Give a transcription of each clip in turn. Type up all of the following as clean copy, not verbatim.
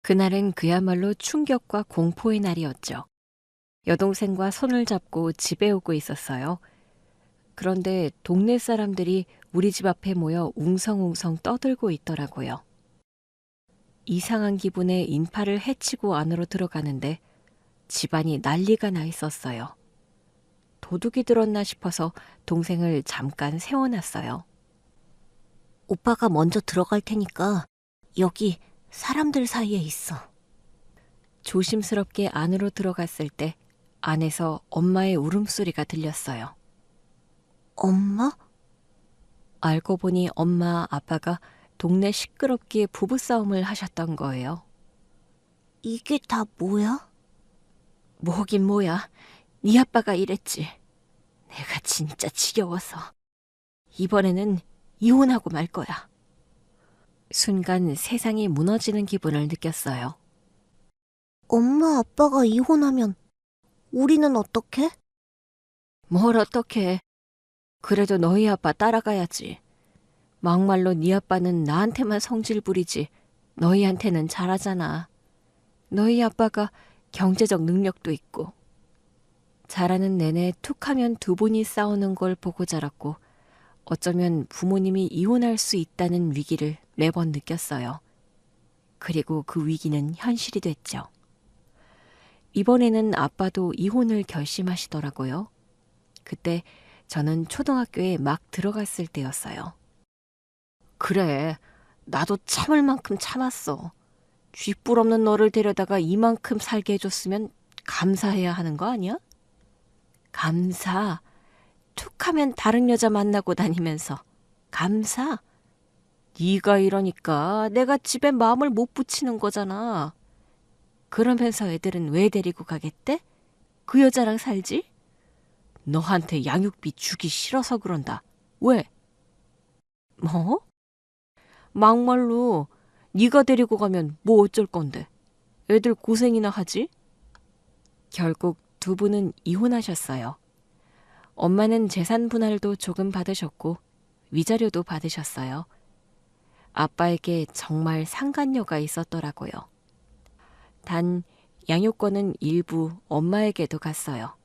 그날은 그야말로 충격과 공포의 날이었죠. 여동생과 손을 잡고 집에 오고 있었어요. 그런데 동네 사람들이 우리 집 앞에 모여 웅성웅성 떠들고 있더라고요. 이상한 기분에 인파를 헤치고 안으로 들어가는데 집안이 난리가 나 있었어요. 도둑이 들었나 싶어서 동생을 잠깐 세워놨어요. 오빠가 먼저 들어갈 테니까 여기 사람들 사이에 있어. 조심스럽게 안으로 들어갔을 때 안에서 엄마의 울음소리가 들렸어요. 엄마? 알고 보니 엄마, 아빠가 동네 시끄럽게 부부싸움을 하셨던 거예요. 이게 다 뭐야? 뭐긴 뭐야. 네 아빠가 이랬지. 내가 진짜 지겨워서. 이번에는 이혼하고 말 거야. 순간 세상이 무너지는 기분을 느꼈어요. 엄마 아빠가 이혼하면 우리는 어떡해? 뭘 어떡해. 그래도 너희 아빠 따라가야지. 막말로 네 아빠는 나한테만 성질 부리지 너희한테는 잘하잖아. 너희 아빠가 경제적 능력도 있고. 자라는 내내 툭하면 두 분이 싸우는 걸 보고 자랐고 어쩌면 부모님이 이혼할 수 있다는 위기를 매번 느꼈어요. 그리고 그 위기는 현실이 됐죠. 이번에는 아빠도 이혼을 결심하시더라고요. 그때 저는 초등학교에 막 들어갔을 때였어요. 그래, 나도 참을 만큼 참았어. 쥐뿔 없는 너를 데려다가 이만큼 살게 해줬으면 감사해야 하는 거 아니야? 감사? 툭하면 다른 여자 만나고 다니면서 감사? 네가 이러니까 내가 집에 마음을 못 붙이는 거잖아. 그러면서 애들은 왜 데리고 가겠대? 그 여자랑 살지? 너한테 양육비 주기 싫어서 그런다. 왜? 뭐? 막말로 네가 데리고 가면 뭐 어쩔 건데. 애들 고생이나 하지? 결국 두 분은 이혼하셨어요. 엄마는 재산 분할도 조금 받으셨고 위자료도 받으셨어요. 아빠에게 정말 상간녀가 있었더라고요. 단 양육권은 일부 엄마에게도 갔어요.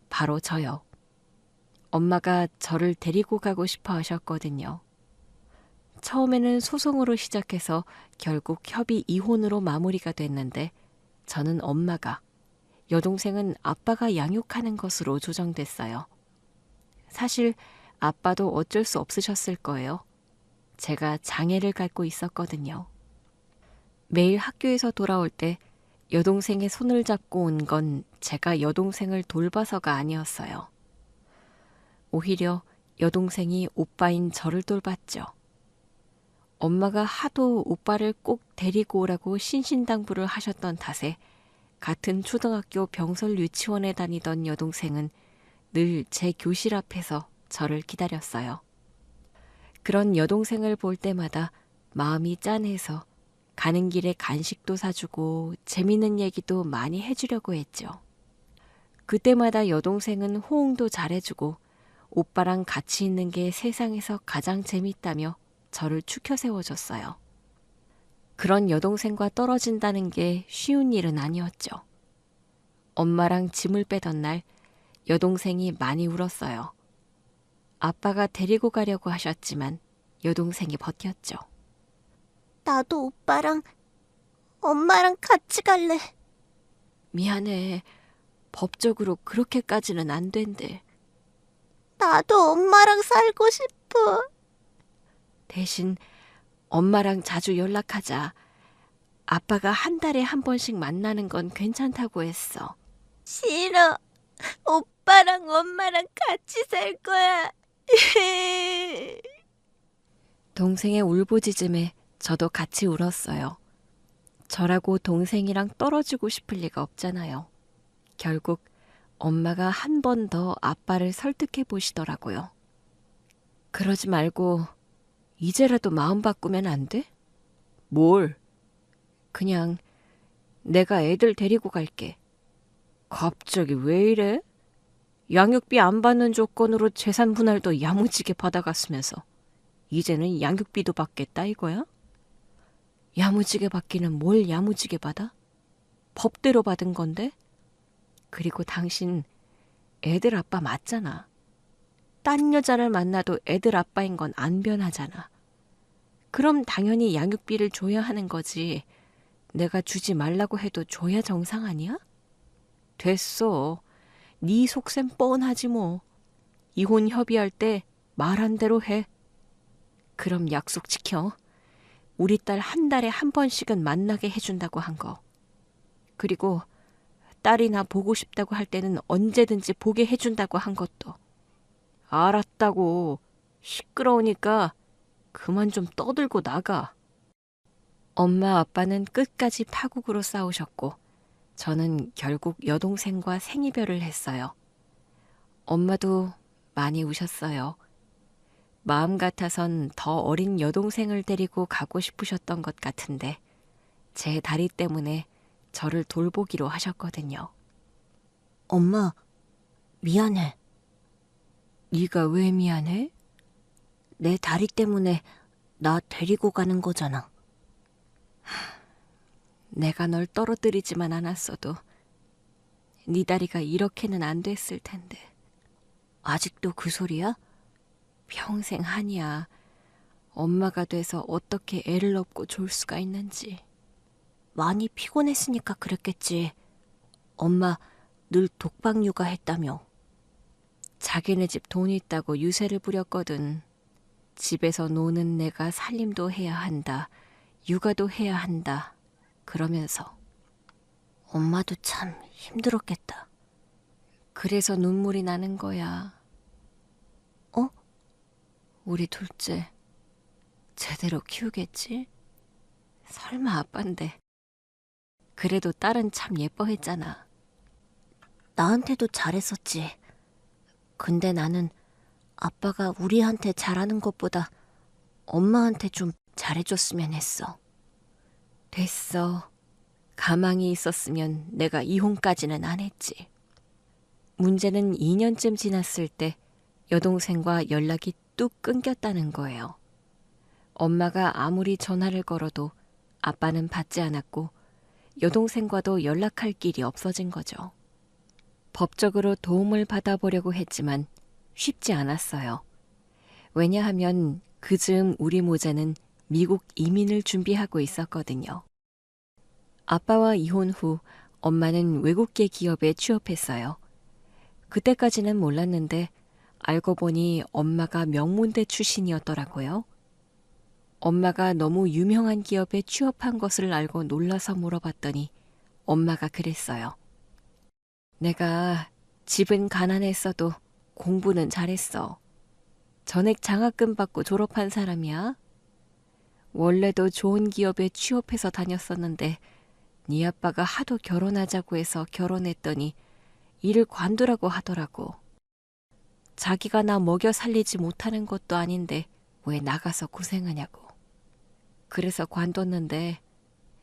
바로 저요. 엄마가 저를 데리고 가고 싶어 하셨거든요. 처음에는 소송으로 시작해서 결국 협의 이혼으로 마무리가 됐는데 저는 엄마가, 여동생은 아빠가 양육하는 것으로 조정됐어요. 사실 아빠도 어쩔 수 없으셨을 거예요. 제가 장애를 갖고 있었거든요. 매일 학교에서 돌아올 때 여동생의 손을 잡고 온 건 제가 여동생을 돌봐서가 아니었어요. 오히려 여동생이 오빠인 저를 돌봤죠. 엄마가 하도 오빠를 꼭 데리고 오라고 신신당부를 하셨던 탓에 같은 초등학교 병설 유치원에 다니던 여동생은 늘 제 교실 앞에서 저를 기다렸어요. 그런 여동생을 볼 때마다 마음이 짠해서 가는 길에 간식도 사주고 재밌는 얘기도 많이 해주려고 했죠. 그때마다 여동생은 호응도 잘해주고 오빠랑 같이 있는 게 세상에서 가장 재밌다며 저를 추켜 세워줬어요. 그런 여동생과 떨어진다는 게 쉬운 일은 아니었죠. 엄마랑 짐을 빼던 날 여동생이 많이 울었어요. 아빠가 데리고 가려고 하셨지만 여동생이 버텼죠. 나도 오빠랑 엄마랑 같이 갈래. 미안해. 법적으로 그렇게까지는 안 된대. 나도 엄마랑 살고 싶어. 대신 엄마랑 자주 연락하자. 아빠가 한 달에 한 번씩 만나는 건 괜찮다고 했어. 싫어. 오빠랑 엄마랑 같이 살 거야. 동생의 울부짖음에 저도 같이 울었어요. 저라고 동생이랑 떨어지고 싶을 리가 없잖아요. 결국 엄마가 한 번 더 아빠를 설득해 보시더라고요. 그러지 말고 이제라도 마음 바꾸면 안 돼? 뭘? 그냥 내가 애들 데리고 갈게. 갑자기 왜 이래? 양육비 안 받는 조건으로 재산 분할도 야무지게 받아갔으면서 이제는 양육비도 받겠다 이거야? 야무지게 받기는 뭘 야무지게 받아? 법대로 받은 건데? 그리고 당신 애들 아빠 맞잖아. 딴 여자를 만나도 애들 아빠인 건 안 변하잖아. 그럼 당연히 양육비를 줘야 하는 거지. 내가 주지 말라고 해도 줘야 정상 아니야? 됐어. 네 속셈 뻔하지 뭐. 이혼 협의할 때 말한 대로 해. 그럼 약속 지켜. 우리 딸 한 달에 한 번씩은 만나게 해준다고 한 거. 그리고 딸이나 보고 싶다고 할 때는 언제든지 보게 해준다고 한 것도. 알았다고. 시끄러우니까 그만 좀 떠들고 나가. 엄마 아빠는 끝까지 파국으로 싸우셨고 저는 결국 여동생과 생이별을 했어요. 엄마도 많이 우셨어요. 마음 같아선 더 어린 여동생을 데리고 가고 싶으셨던 것 같은데 제 다리 때문에 저를 돌보기로 하셨거든요. 엄마, 미안해. 네가 왜 미안해? 내 다리 때문에 나 데리고 가는 거잖아. 내가 널 떨어뜨리지만 않았어도 네 다리가 이렇게는 안 됐을 텐데. 아직도 그 소리야? 평생 한이야. 엄마가 돼서 어떻게 애를 업고 졸 수가 있는지. 많이 피곤했으니까 그랬겠지. 엄마 늘 독박 육아했다며. 자기네 집 돈 있다고 유세를 부렸거든. 집에서 노는 내가 살림도 해야 한다. 육아도 해야 한다. 그러면서. 엄마도 참 힘들었겠다. 그래서 눈물이 나는 거야. 어? 우리 둘째 제대로 키우겠지? 설마 아빠인데. 그래도 딸은 참 예뻐했잖아. 나한테도 잘했었지. 근데 나는 아빠가 우리한테 잘하는 것보다 엄마한테 좀 잘해줬으면 했어. 됐어. 가망이 있었으면 내가 이혼까지는 안 했지. 문제는 2년쯤 지났을 때 여동생과 연락이 뚝 끊겼다는 거예요. 엄마가 아무리 전화를 걸어도 아빠는 받지 않았고 여동생과도 연락할 길이 없어진 거죠. 법적으로 도움을 받아보려고 했지만 쉽지 않았어요. 왜냐하면 그 즈음 우리 모자는 미국 이민을 준비하고 있었거든요. 아빠와 이혼 후 엄마는 외국계 기업에 취업했어요. 그때까지는 몰랐는데 알고 보니 엄마가 명문대 출신이었더라고요. 엄마가 너무 유명한 기업에 취업한 것을 알고 놀라서 물어봤더니 엄마가 그랬어요. 내가 집은 가난했어도 공부는 잘했어. 전액 장학금 받고 졸업한 사람이야. 원래도 좋은 기업에 취업해서 다녔었는데 네 아빠가 하도 결혼하자고 해서 결혼했더니 일을 관두라고 하더라고. 자기가 나 먹여 살리지 못하는 것도 아닌데 왜 나가서 고생하냐고. 그래서 관뒀는데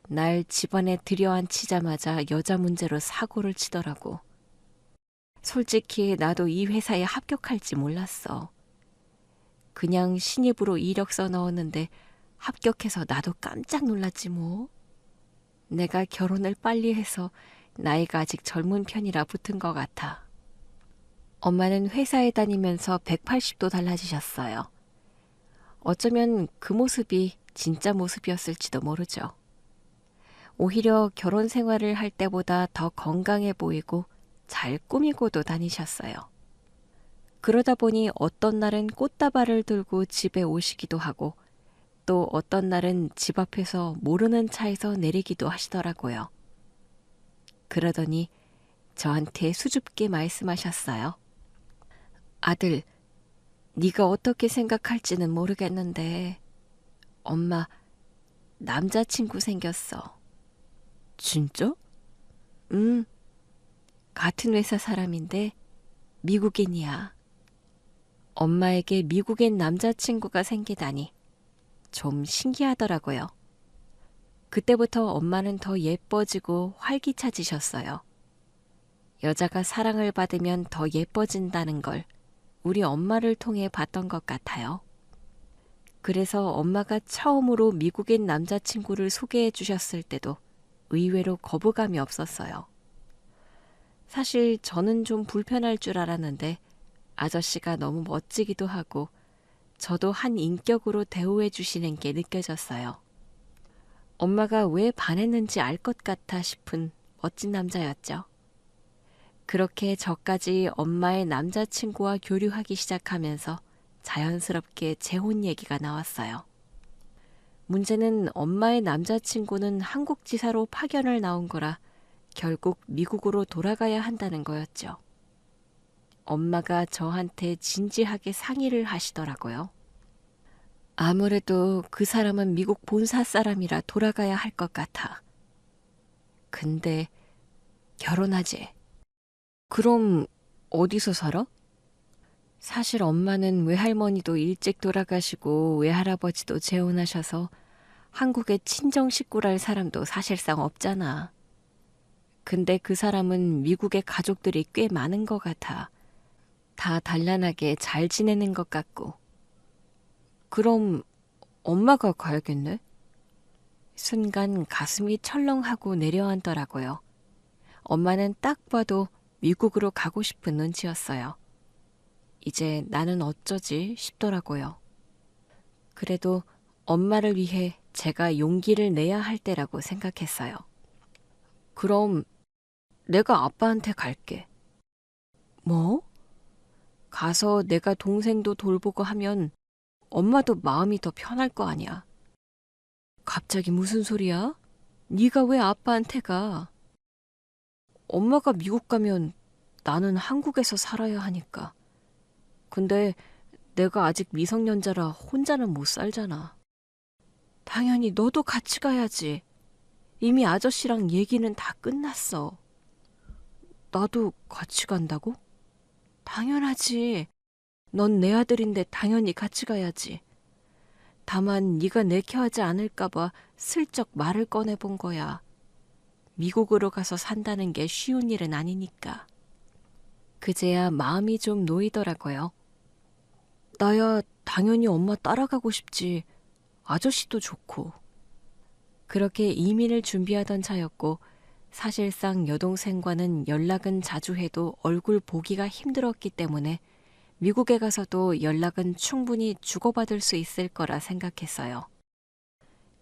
날 집안에 들여앉히자마자 여자 문제로 사고를 치더라고. 솔직히 나도 이 회사에 합격할지 몰랐어. 그냥 신입으로 이력서 넣었는데 합격해서 나도 깜짝 놀랐지 뭐. 내가 결혼을 빨리 해서 나이가 아직 젊은 편이라 붙은 것 같아. 엄마는 회사에 다니면서 180도 달라지셨어요. 어쩌면 그 모습이 진짜 모습이었을지도 모르죠. 오히려 결혼 생활을 할 때보다 더 건강해 보이고 잘 꾸미고도 다니셨어요. 그러다 보니 어떤 날은 꽃다발을 들고 집에 오시기도 하고 또 어떤 날은 집 앞에서 모르는 차에서 내리기도 하시더라고요. 그러더니 저한테 수줍게 말씀하셨어요. 아들, 네가 어떻게 생각할지는 모르겠는데 엄마 남자친구 생겼어. 진짜? 같은 회사 사람인데 미국인이야. 엄마에게 미국인 남자친구가 생기다니 좀 신기하더라고요. 그때부터 엄마는 더 예뻐지고 활기차지셨어요. 여자가 사랑을 받으면 더 예뻐진다는 걸 우리 엄마를 통해 봤던 것 같아요. 그래서 엄마가 처음으로 미국인 남자친구를 소개해 주셨을 때도 의외로 거부감이 없었어요. 사실 저는 좀 불편할 줄 알았는데 아저씨가 너무 멋지기도 하고 저도 한 인격으로 대우해 주시는 게 느껴졌어요. 엄마가 왜 반했는지 알 것 같아 싶은 멋진 남자였죠. 그렇게 저까지 엄마의 남자친구와 교류하기 시작하면서 자연스럽게 재혼 얘기가 나왔어요. 문제는 엄마의 남자친구는 한국 지사로 파견을 나온 거라 결국 미국으로 돌아가야 한다는 거였죠. 엄마가 저한테 진지하게 상의를 하시더라고요. 아무래도 그 사람은 미국 본사 사람이라 돌아가야 할 것 같아. 근데 결혼하지. 그럼 어디서 살아? 사실 엄마는 외할머니도 일찍 돌아가시고 외할아버지도 재혼하셔서 한국에 친정 식구랄 사람도 사실상 없잖아. 근데 그 사람은 미국에 가족들이 꽤 많은 것 같아. 다 단란하게 잘 지내는 것 같고. 그럼 엄마가 가야겠네? 순간 가슴이 철렁하고 내려앉더라고요. 엄마는 딱 봐도 미국으로 가고 싶은 눈치였어요. 이제 나는 어쩌지 싶더라고요. 그래도 엄마를 위해 제가 용기를 내야 할 때라고 생각했어요. 그럼 내가 아빠한테 갈게. 뭐? 가서 내가 동생도 돌보고 하면 엄마도 마음이 더 편할 거 아니야. 갑자기 무슨 소리야? 네가 왜 아빠한테 가? 엄마가 미국 가면 나는 한국에서 살아야 하니까. 근데 내가 아직 미성년자라 혼자는 못 살잖아. 당연히 너도 같이 가야지. 이미 아저씨랑 얘기는 다 끝났어. 나도 같이 간다고? 당연하지. 넌 내 아들인데 당연히 같이 가야지. 다만 네가 내켜하지 않을까 봐 슬쩍 말을 꺼내본 거야. 미국으로 가서 산다는 게 쉬운 일은 아니니까. 그제야 마음이 좀 놓이더라고요. 나야 당연히 엄마 따라가고 싶지. 아저씨도 좋고. 그렇게 이민을 준비하던 차였고 사실상 여동생과는 연락은 자주 해도 얼굴 보기가 힘들었기 때문에 미국에 가서도 연락은 충분히 주고받을 수 있을 거라 생각했어요.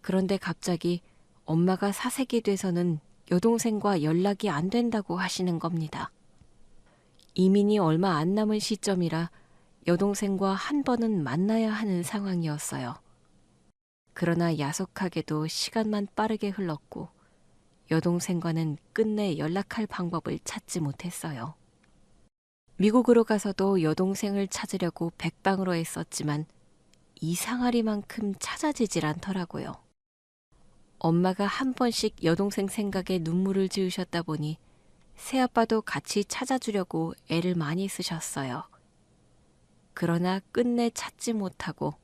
그런데 갑자기 엄마가 사색이 돼서는 여동생과 연락이 안 된다고 하시는 겁니다. 이민이 얼마 안 남은 시점이라 여동생과 한 번은 만나야 하는 상황이었어요. 그러나 야속하게도 시간만 빠르게 흘렀고 여동생과는 끝내 연락할 방법을 찾지 못했어요. 미국으로 가서도 여동생을 찾으려고 백방으로 애썼지만 이상하리만큼 찾아지질 않더라고요. 엄마가 한 번씩 여동생 생각에 눈물을 지으셨다 보니 새아빠도 같이 찾아주려고 애를 많이 쓰셨어요. 그러나 끝내 찾지 못하고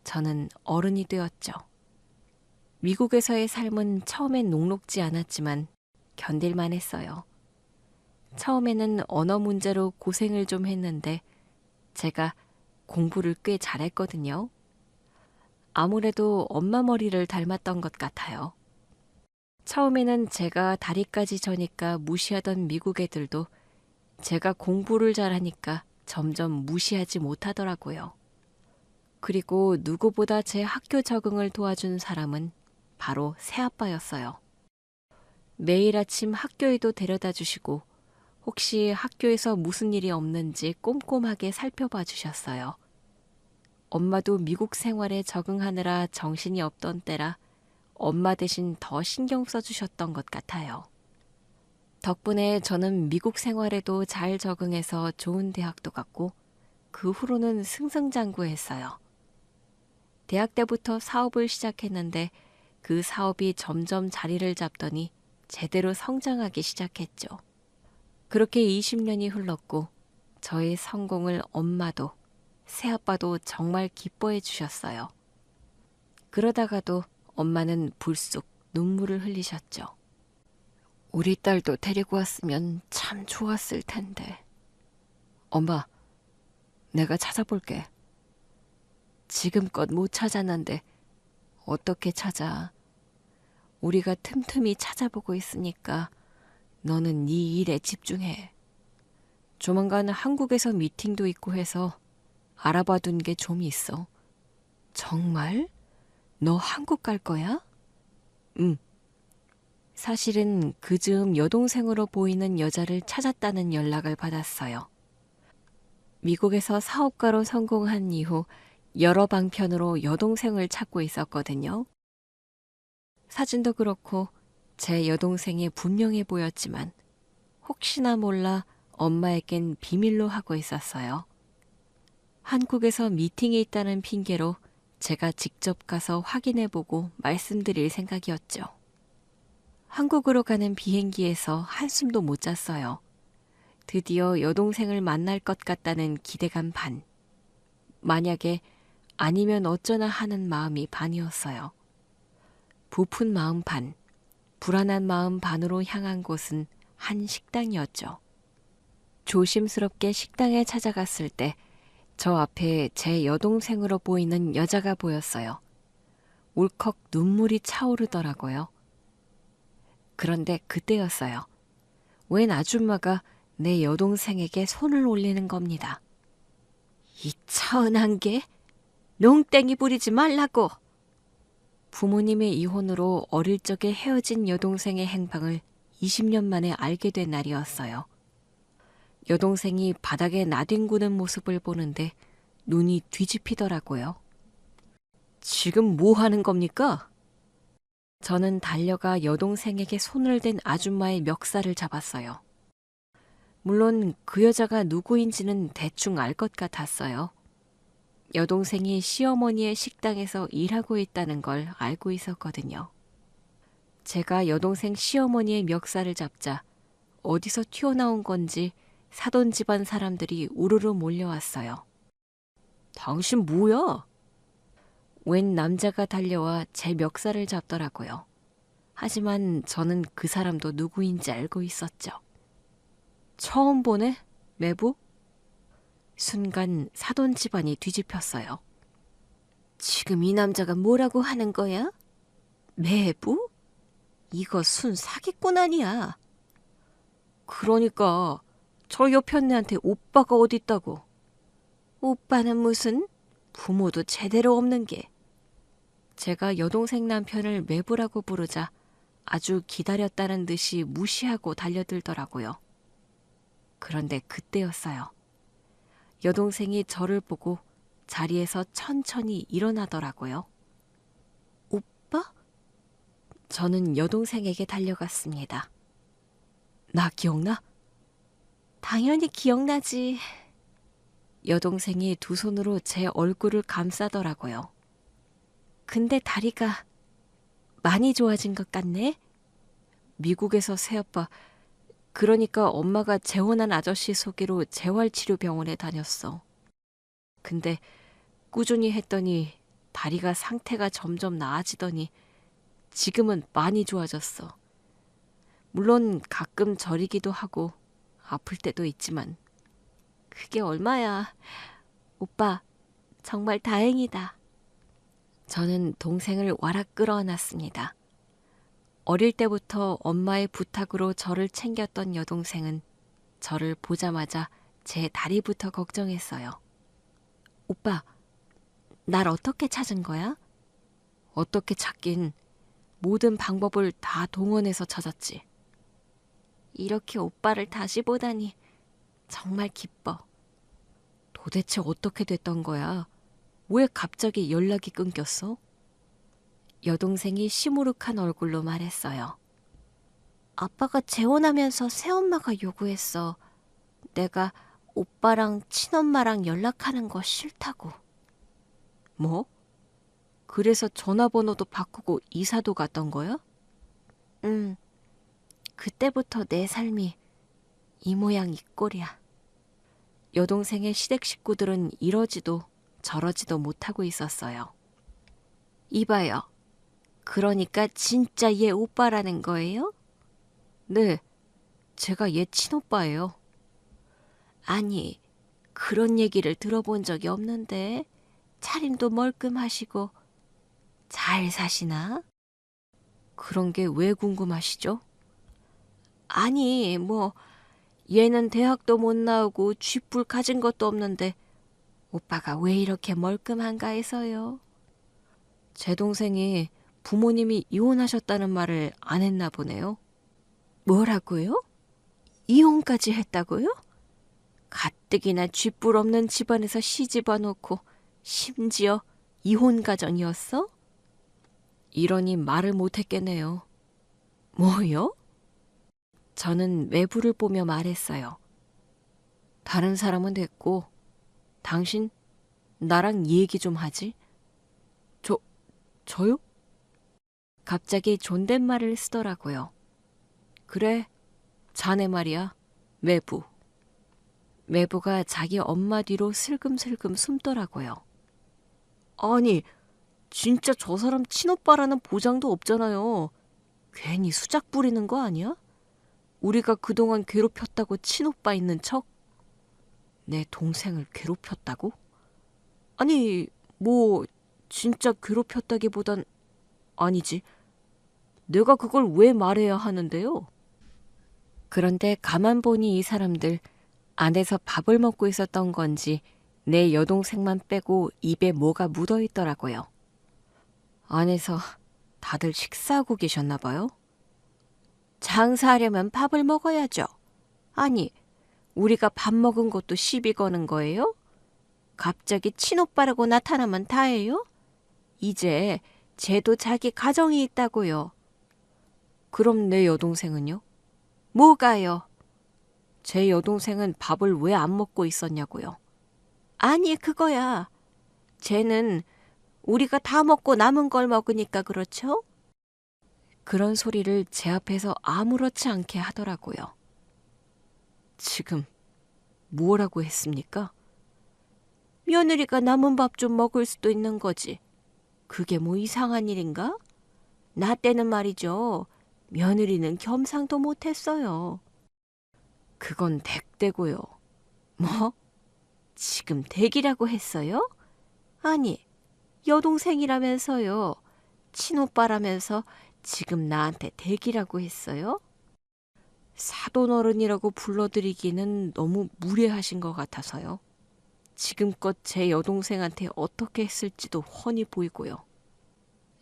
저는 어른이 되었죠. 미국에서의 삶은 처음엔 녹록지 않았지만 견딜만 했어요. 처음에는 언어 문제로 고생을 좀 했는데 제가 공부를 꽤 잘했거든요. 아무래도 엄마 머리를 닮았던 것 같아요. 처음에는 제가 다리까지 저니까 무시하던 미국 애들도 제가 공부를 잘하니까 점점 무시하지 못하더라고요. 그리고 누구보다 제 학교 적응을 도와준 사람은 바로 새아빠였어요. 매일 아침 학교에도 데려다 주시고 혹시 학교에서 무슨 일이 없는지 꼼꼼하게 살펴봐 주셨어요. 엄마도 미국 생활에 적응하느라 정신이 없던 때라 엄마 대신 더 신경 써주셨던 것 같아요. 덕분에 저는 미국 생활에도 잘 적응해서 좋은 대학도 갔고 그 후로는 승승장구했어요. 대학 때부터 사업을 시작했는데 그 사업이 점점 자리를 잡더니 제대로 성장하기 시작했죠. 그렇게 20년이 흘렀고 저의 성공을 엄마도 새아빠도 정말 기뻐해 주셨어요. 그러다가도 엄마는 불쑥 눈물을 흘리셨죠. 우리 딸도 데리고 왔으면 참 좋았을 텐데. 엄마, 내가 찾아볼게. 지금껏 못 찾았는데 어떻게 찾아? 우리가 틈틈이 찾아보고 있으니까 너는 네 일에 집중해. 조만간 한국에서 미팅도 있고 해서 알아봐둔 게 좀 있어. 정말? 너 한국 갈 거야? 응. 사실은 그 즈음 여동생으로 보이는 여자를 찾았다는 연락을 받았어요. 미국에서 사업가로 성공한 이후 여러 방편으로 여동생을 찾고 있었거든요. 사진도 그렇고 제 여동생이 분명해 보였지만 혹시나 몰라 엄마에겐 비밀로 하고 있었어요. 한국에서 미팅이 있다는 핑계로 제가 직접 가서 확인해보고 말씀드릴 생각이었죠. 한국으로 가는 비행기에서 한숨도 못 잤어요. 드디어 여동생을 만날 것 같다는 기대감 반. 만약에 아니면 어쩌나 하는 마음이 반이었어요. 부푼 마음 반, 불안한 마음 반으로 향한 곳은 한 식당이었죠. 조심스럽게 식당에 찾아갔을 때 저 앞에 제 여동생으로 보이는 여자가 보였어요. 울컥 눈물이 차오르더라고요. 그런데 그때였어요. 웬 아줌마가 내 여동생에게 손을 올리는 겁니다. 이 차은한 게 농땡이 부리지 말라고. 부모님의 이혼으로 어릴 적에 헤어진 여동생의 행방을 20년 만에 알게 된 날이었어요. 여동생이 바닥에 나뒹구는 모습을 보는데 눈이 뒤집히더라고요. 지금 뭐 하는 겁니까? 저는 달려가 여동생에게 손을 댄 아줌마의 멱살을 잡았어요. 물론 그 여자가 누구인지는 대충 알 것 같았어요. 여동생이 시어머니의 식당에서 일하고 있다는 걸 알고 있었거든요. 제가 여동생 시어머니의 멱살을 잡자 어디서 튀어나온 건지 사돈 집안 사람들이 우르르 몰려왔어요. 당신 뭐야? 웬 남자가 달려와 제 멱살을 잡더라고요. 하지만 저는 그 사람도 누구인지 알고 있었죠. 처음 보네? 매부? 순간 사돈 집안이 뒤집혔어요. 지금 이 남자가 뭐라고 하는 거야? 매부? 이거 순 사기꾼 아니야. 그러니까 저 옆에 언니한테 오빠가 어딨다고. 오빠는 무슨? 부모도 제대로 없는 게. 제가 여동생 남편을 매부라고 부르자 아주 기다렸다는 듯이 무시하고 달려들더라고요. 그런데 그때였어요. 여동생이 저를 보고 자리에서 천천히 일어나더라고요. 오빠? 저는 여동생에게 달려갔습니다. 나 기억나? 당연히 기억나지. 여동생이 두 손으로 제 얼굴을 감싸더라고요. 근데 다리가 많이 좋아진 것 같네? 미국에서 새아빠, 그러니까 엄마가 재혼한 아저씨 소개로 재활치료병원에 다녔어. 근데 꾸준히 했더니 다리가 상태가 점점 나아지더니 지금은 많이 좋아졌어. 물론 가끔 저리기도 하고 아플 때도 있지만 그게 얼마야. 오빠, 정말 다행이다. 저는 동생을 와락 끌어안았습니다. 어릴 때부터 엄마의 부탁으로 저를 챙겼던 여동생은 저를 보자마자 제 다리부터 걱정했어요. 오빠, 날 어떻게 찾은 거야? 어떻게 찾긴 모든 방법을 다 동원해서 찾았지. 이렇게 오빠를 다시 보다니 정말 기뻐. 도대체 어떻게 됐던 거야? 왜 갑자기 연락이 끊겼어? 여동생이 시무룩한 얼굴로 말했어요. 아빠가 재혼하면서 새엄마가 요구했어. 내가 오빠랑 친엄마랑 연락하는 거 싫다고. 뭐? 그래서 전화번호도 바꾸고 이사도 갔던 거야? 응. 그때부터 내 삶이 이 모양 이 꼴이야. 여동생의 시댁 식구들은 이러지도 저러지도 못하고 있었어요. 이봐요. 그러니까 진짜 얘 오빠라는 거예요? 네, 제가 얘 친오빠예요. 아니, 그런 얘기를 들어본 적이 없는데 차림도 멀끔하시고 잘 사시나? 그런 게 왜 궁금하시죠? 아니, 얘는 대학도 못 나오고 쥐뿔 가진 것도 없는데 오빠가 왜 이렇게 멀끔한가 해서요. 제 동생이 부모님이 이혼하셨다는 말을 안 했나 보네요. 뭐라고요? 이혼까지 했다고요? 가뜩이나 쥐뿔 없는 집안에서 시집와 놓고 심지어 이혼 가정이었어? 이러니 말을 못했겠네요. 뭐요? 저는 외부를 보며 말했어요. 다른 사람은 됐고 당신 나랑 얘기 좀 하지? 저요? 갑자기 존댓말을 쓰더라고요. 그래, 자네 말이야, 외부. 외부가 자기 엄마 뒤로 슬금슬금 숨더라고요. 아니, 진짜 저 사람 친오빠라는 보장도 없잖아요. 괜히 수작 부리는 거 아니야? 우리가 그동안 괴롭혔다고 친오빠 있는 척? 내 동생을 괴롭혔다고? 아니, 진짜 괴롭혔다기보단 아니지. 내가 그걸 왜 말해야 하는데요? 그런데 가만 보니 이 사람들 안에서 밥을 먹고 있었던 건지 내 여동생만 빼고 입에 뭐가 묻어 있더라고요. 안에서 다들 식사하고 계셨나 봐요. 장사하려면 밥을 먹어야죠. 아니, 우리가 밥 먹은 것도 시비 거는 거예요? 갑자기 친오빠라고 나타나면 다예요? 이제 쟤도 자기 가정이 있다고요. 그럼 내 여동생은요? 뭐가요? 제 여동생은 밥을 왜 안 먹고 있었냐고요. 아니, 그거야. 쟤는 우리가 다 먹고 남은 걸 먹으니까 그렇죠? 그런 소리를 제 앞에서 아무렇지 않게 하더라고요. 지금 뭐라고 했습니까? 며느리가 남은 밥 좀 먹을 수도 있는 거지. 그게 뭐 이상한 일인가? 나 때는 말이죠. 며느리는 겸상도 못했어요. 그건 댁대고요. 뭐? 지금 댁이라고 했어요? 아니, 여동생이라면서요. 친오빠라면서 지금 나한테 댁이라고 했어요? 사돈어른이라고 불러드리기는 너무 무례하신 것 같아서요. 지금껏 제 여동생한테 어떻게 했을지도 훤히 보이고요.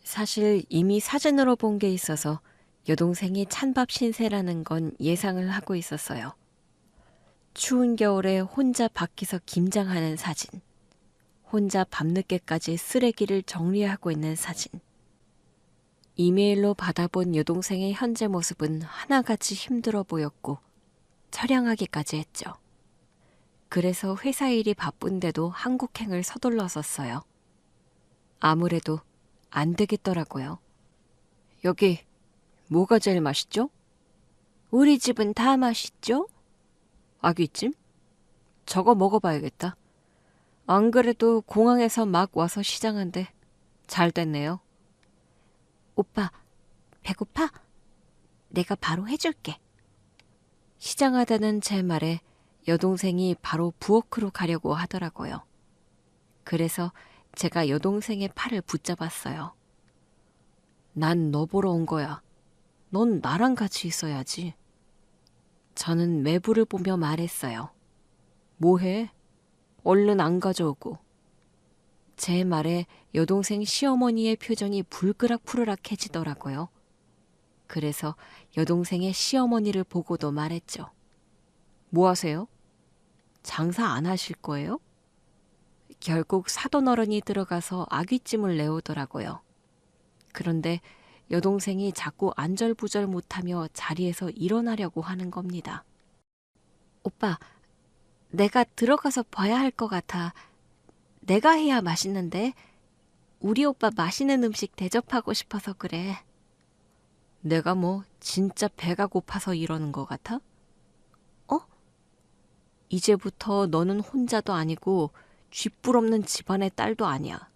사실 이미 사진으로 본 게 있어서 여동생이 찬밥 신세라는 건 예상을 하고 있었어요. 추운 겨울에 혼자 밖에서 김장하는 사진. 혼자 밤늦게까지 쓰레기를 정리하고 있는 사진. 이메일로 받아본 여동생의 현재 모습은 하나같이 힘들어 보였고 처량하기까지 했죠. 그래서 회사 일이 바쁜데도 한국행을 서둘렀었어요. 아무래도 안 되겠더라고요. 여기 뭐가 제일 맛있죠? 우리 집은 다 맛있죠? 아귀찜? 저거 먹어봐야겠다. 안 그래도 공항에서 막 와서 시장한데 잘 됐네요. 오빠, 배고파? 내가 바로 해줄게. 시장하다는 제 말에 여동생이 바로 부엌으로 가려고 하더라고요. 그래서 제가 여동생의 팔을 붙잡았어요. 난 너 보러 온 거야. 넌 나랑 같이 있어야지. 저는 매부를 보며 말했어요. 뭐해? 얼른 안 가져오고. 제 말에 여동생 시어머니의 표정이 불그락푸르락해지더라고요. 그래서 여동생의 시어머니를 보고도 말했죠. 뭐 하세요? 장사 안 하실 거예요? 결국 사돈어른이 들어가서 아귀찜을 내오더라고요. 그런데 여동생이 자꾸 안절부절 못하며 자리에서 일어나려고 하는 겁니다. 오빠, 내가 들어가서 봐야 할 것 같아. 내가 해야 맛있는데 우리 오빠 맛있는 음식 대접하고 싶어서 그래. 내가 진짜 배가 고파서 이러는 것 같아? 어? 이제부터 너는 혼자도 아니고 쥐뿔 없는 집안의 딸도 아니야.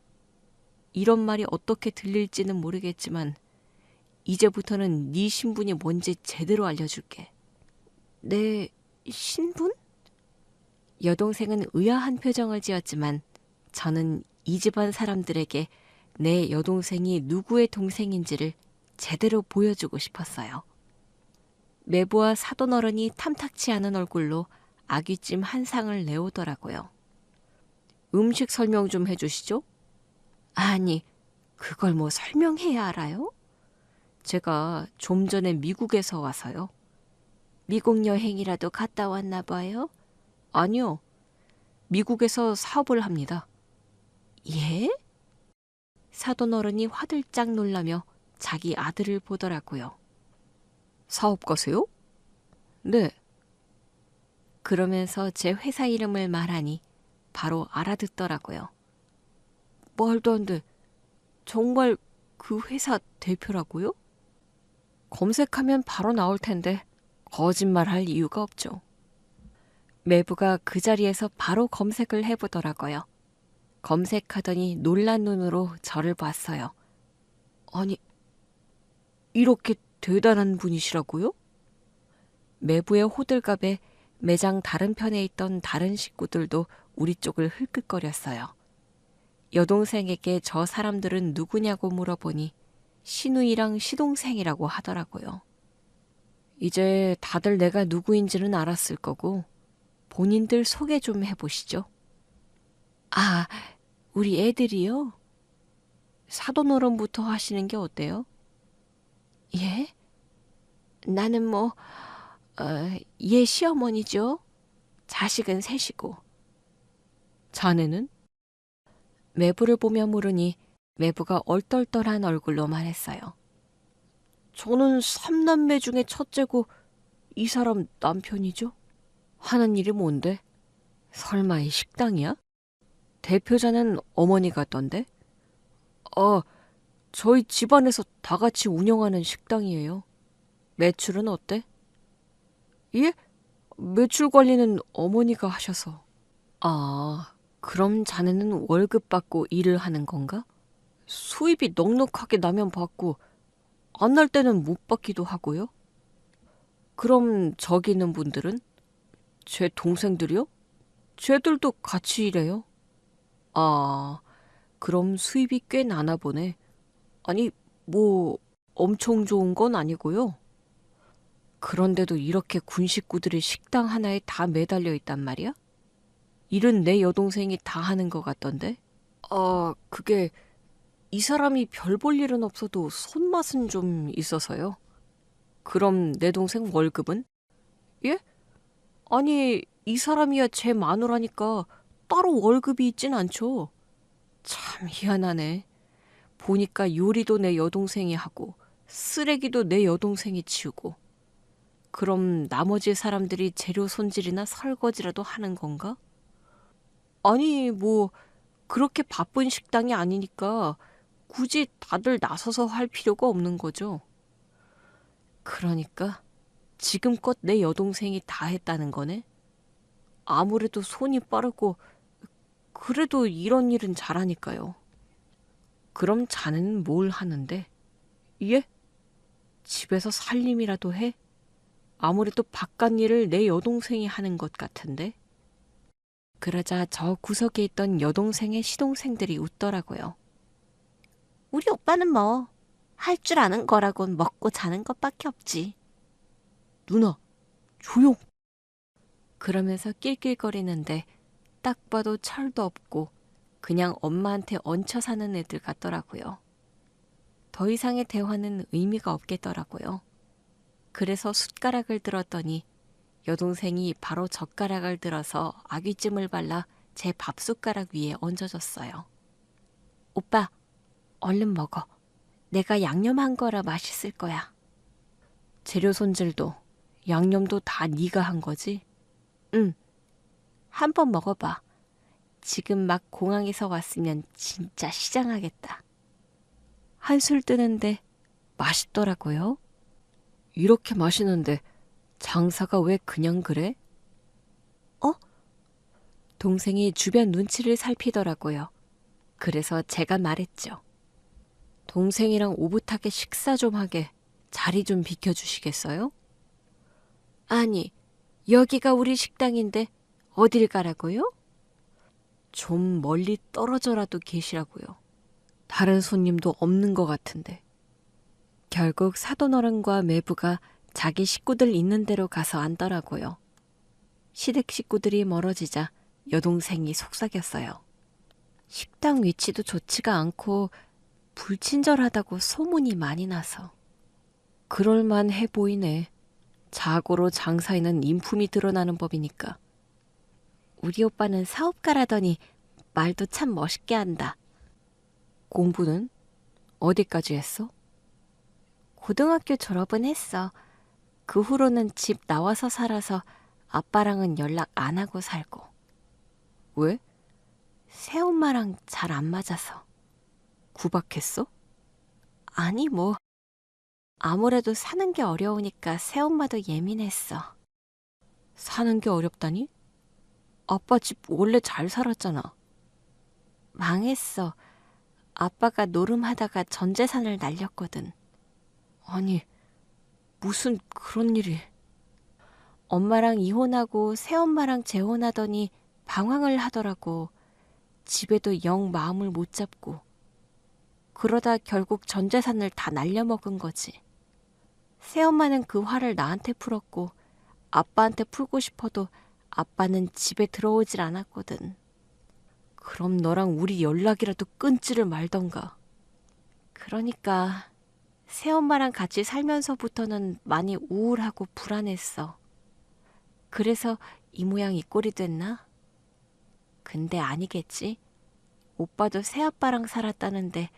이런 말이 어떻게 들릴지는 모르겠지만 이제부터는 네 신분이 뭔지 제대로 알려줄게. 내 신분? 여동생은 의아한 표정을 지었지만 저는 이 집안 사람들에게 내 여동생이 누구의 동생인지를 제대로 보여주고 싶었어요. 매부와 사돈어른이 탐탁치 않은 얼굴로 아귀찜 한 상을 내오더라고요. 음식 설명 좀 해주시죠? 아니, 그걸 뭐 설명해야 알아요? 제가 좀 전에 미국에서 와서요. 미국 여행이라도 갔다 왔나 봐요? 아니요. 미국에서 사업을 합니다. 예? 사돈어른이 화들짝 놀라며 자기 아들을 보더라고요. 사업가세요? 네. 그러면서 제 회사 이름을 말하니 바로 알아듣더라고요. 말도 안 돼. 정말 그 회사 대표라고요? 검색하면 바로 나올 텐데 거짓말할 이유가 없죠. 매부가 그 자리에서 바로 검색을 해보더라고요. 검색하더니 놀란 눈으로 저를 봤어요. 아니, 이렇게 대단한 분이시라고요? 매부의 호들갑에 매장 다른 편에 있던 다른 식구들도 우리 쪽을 흘끗거렸어요. 여동생에게 저 사람들은 누구냐고 물어보니 시누이랑 시동생이라고 하더라고요. 이제 다들 내가 누구인지는 알았을 거고 본인들 소개 좀 해보시죠. 아, 우리 애들이요? 사돈어른부터 하시는 게 어때요? 예? 나는 얘 시어머니죠. 자식은 셋이고. 자네는? 매부를 보며 물으니 매부가 얼떨떨한 얼굴로 말했어요. 저는 3남매 중에 첫째고 이 사람 남편이죠. 하는 일이 뭔데? 설마 이 식당이야? 대표자는 어머니 같던데? 저희 집안에서 다 같이 운영하는 식당이에요. 매출은 어때? 예? 매출 관리는 어머니가 하셔서. 아, 그럼 자네는 월급 받고 일을 하는 건가? 수입이 넉넉하게 나면 받고 안 날 때는 못 받기도 하고요. 그럼 저기 있는 분들은? 제 동생들이요? 쟤들도 같이 일해요. 아, 그럼 수입이 꽤 나나 보네. 아니, 엄청 좋은 건 아니고요. 그런데도 이렇게 군 식구들이 식당 하나에 다 매달려 있단 말이야? 일은 내 여동생이 다 하는 것 같던데? 그게 이 사람이 별 볼 일은 없어도 손맛은 좀 있어서요. 그럼 내 동생 월급은? 예? 아니, 이 사람이야 제 마누라니까 따로 월급이 있진 않죠. 참 희한하네. 보니까 요리도 내 여동생이 하고 쓰레기도 내 여동생이 치우고. 그럼 나머지 사람들이 재료 손질이나 설거지라도 하는 건가? 아니, 그렇게 바쁜 식당이 아니니까 굳이 다들 나서서 할 필요가 없는 거죠. 그러니까 지금껏 내 여동생이 다 했다는 거네? 아무래도 손이 빠르고 그래도 이런 일은 잘하니까요. 그럼 자네는 뭘 하는데? 예? 집에서 살림이라도 해? 아무래도 바깥 일을 내 여동생이 하는 것 같은데? 그러자 저 구석에 있던 여동생의 시동생들이 웃더라고요. 우리 오빠는 할 줄 아는 거라곤 먹고 자는 것밖에 없지. 누나, 조용! 그러면서 낄낄거리는데 딱 봐도 철도 없고 그냥 엄마한테 얹혀 사는 애들 같더라고요. 더 이상의 대화는 의미가 없겠더라고요. 그래서 숟가락을 들었더니 여동생이 바로 젓가락을 들어서 아귀찜을 발라 제 밥숟가락 위에 얹어줬어요. 오빠, 얼른 먹어. 내가 양념한 거라 맛있을 거야. 재료 손질도 양념도 다 네가 한 거지? 응. 한번 먹어봐. 지금 막 공항에서 왔으면 진짜 시장하겠다. 한술 뜨는데 맛있더라고요. 이렇게 맛있는데 장사가 왜 그냥 그래? 동생이 주변 눈치를 살피더라고요. 그래서 제가 말했죠. 동생이랑 오붓하게 식사 좀 하게 자리 좀 비켜주시겠어요? 아니, 여기가 우리 식당인데 어딜 가라고요? 좀 멀리 떨어져라도 계시라고요. 다른 손님도 없는 것 같은데. 결국 사돈어른과 매부가 자기 식구들 있는 데로 가서 앉더라고요. 시댁 식구들이 멀어지자 여동생이 속삭였어요. 식당 위치도 좋지가 않고 불친절하다고 소문이 많이 나서. 그럴만해 보이네. 자고로 장사에는 인품이 드러나는 법이니까. 우리 오빠는 사업가라더니 말도 참 멋있게 한다. 공부는 어디까지 했어? 고등학교 졸업은 했어. 그 후로는 집 나와서 살아서 아빠랑은 연락 안 하고 살고. 왜? 새엄마랑 잘 안 맞아서. 구박했어? 아니 뭐. 아무래도 사는 게 어려우니까 새엄마도 예민했어. 사는 게 어렵다니? 아빠 집 원래 잘 살았잖아. 망했어. 아빠가 노름하다가 전 재산을 날렸거든. 아니, 무슨 그런 일이. 엄마랑 이혼하고 새엄마랑 재혼하더니 방황을 하더라고. 집에도 영 마음을 못 잡고. 그러다 결국 전 재산을 다 날려먹은 거지. 새엄마는 그 화를 나한테 풀었고 아빠한테 풀고 싶어도 아빠는 집에 들어오질 않았거든. 그럼 너랑 우리 연락이라도 끊지를 말던가. 그러니까 새엄마랑 같이 살면서부터는 많이 우울하고 불안했어. 그래서 이 모양 이 꼴이 됐나? 근데 아니겠지. 오빠도 새아빠랑 살았다는데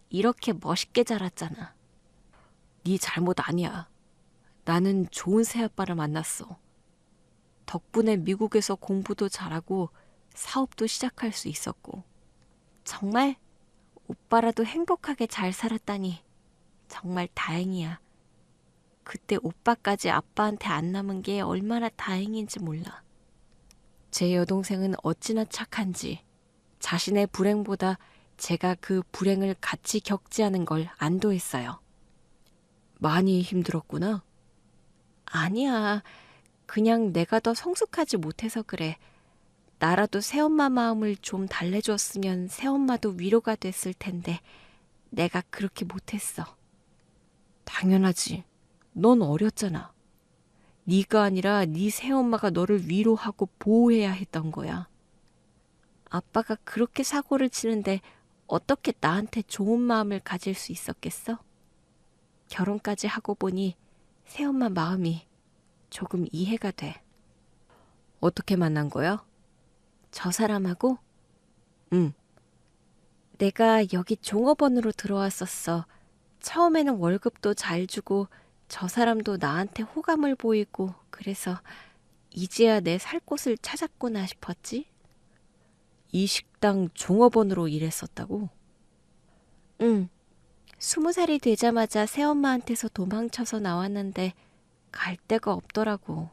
이렇게 멋있게 자랐잖아. 네 잘못 아니야. 나는 좋은 새아빠를 만났어. 덕분에 미국에서 공부도 잘하고 사업도 시작할 수 있었고. 정말 오빠라도 행복하게 잘 살았다니 정말 다행이야. 그때 오빠까지 아빠한테 안 남은 게 얼마나 다행인지 몰라. 제 여동생은 어찌나 착한지 자신의 불행보다 제가 그 불행을 같이 겪지 않은 걸 안도했어요. 많이 힘들었구나. 아니야. 그냥 내가 더 성숙하지 못해서 그래. 나라도 새엄마 마음을 좀 달래줬으면 새엄마도 위로가 됐을 텐데 내가 그렇게 못했어. 당연하지. 넌 어렸잖아. 네가 아니라 네 새엄마가 너를 위로하고 보호해야 했던 거야. 아빠가 그렇게 사고를 치는데 어떻게 나한테 좋은 마음을 가질 수 있었겠어? 결혼까지 하고 보니 새엄마 마음이 조금 이해가 돼. 어떻게 만난 거야? 저 사람하고? 응. 내가 여기 종업원으로 들어왔었어. 처음에는 월급도 잘 주고 저 사람도 나한테 호감을 보이고 그래서 이제야 내 살 곳을 찾았구나 싶었지? 이 식당 종업원으로 일했었다고? 응. 20살이 되자마자 새엄마한테서 도망쳐서 나왔는데 갈 데가 없더라고.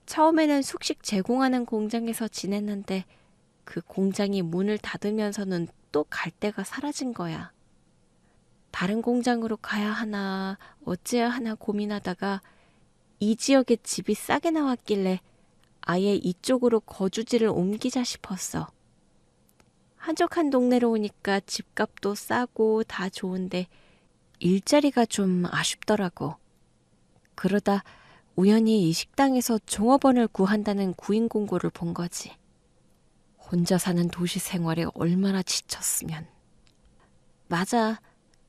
처음에는 숙식 제공하는 공장에서 지냈는데 그 공장이 문을 닫으면서는 또 갈 데가 사라진 거야. 다른 공장으로 가야 하나 어찌해야 하나 고민하다가 이 지역에 집이 싸게 나왔길래 아예 이쪽으로 거주지를 옮기자 싶었어. 한적한 동네로 오니까 집값도 싸고 다 좋은데 일자리가 좀 아쉽더라고. 그러다 우연히 이 식당에서 종업원을 구한다는 구인 공고를 본 거지. 혼자 사는 도시 생활에 얼마나 지쳤으면. 맞아.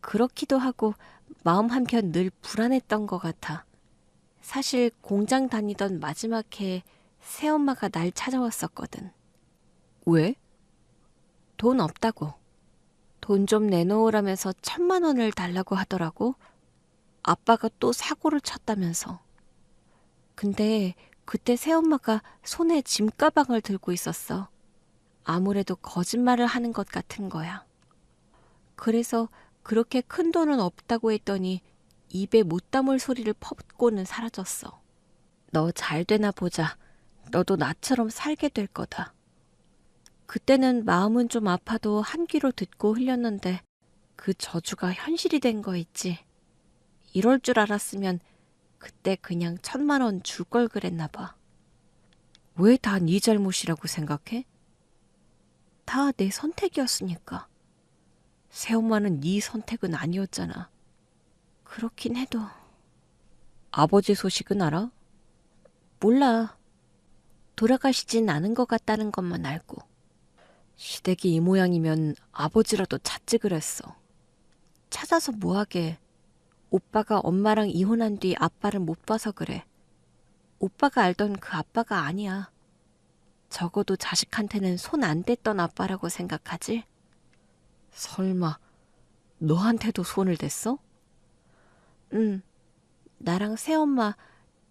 그렇기도 하고 마음 한편 늘 불안했던 것 같아. 사실 공장 다니던 마지막 해에 새엄마가 날 찾아왔었거든. 왜? 돈 없다고. 돈 좀 내놓으라면서 1,000만 원을 달라고 하더라고. 아빠가 또 사고를 쳤다면서. 근데 그때 새엄마가 손에 짐가방을 들고 있었어. 아무래도 거짓말을 하는 것 같은 거야. 그래서 그렇게 큰 돈은 없다고 했더니 입에 못 담을 소리를 퍼붓고는 사라졌어. 너 잘 되나 보자. 너도 나처럼 살게 될 거다. 그때는 마음은 좀 아파도 한 귀로 듣고 흘렸는데 그 저주가 현실이 된 거 있지. 이럴 줄 알았으면 그때 그냥 1,000만 원 줄 걸 그랬나 봐. 왜 다 네 잘못이라고 생각해? 다 내 선택이었으니까. 새엄마는 네 선택은 아니었잖아. 그렇긴 해도. 아버지 소식은 알아? 몰라. 돌아가시진 않은 것 같다는 것만 알고. 시댁이 이 모양이면 아버지라도 찾지 그랬어. 찾아서 뭐하게. 오빠가 엄마랑 이혼한 뒤 아빠를 못 봐서 그래. 오빠가 알던 그 아빠가 아니야. 적어도 자식한테는 손 안 댔던 아빠라고 생각하지? 설마 너한테도 손을 댔어? 응. 나랑 새엄마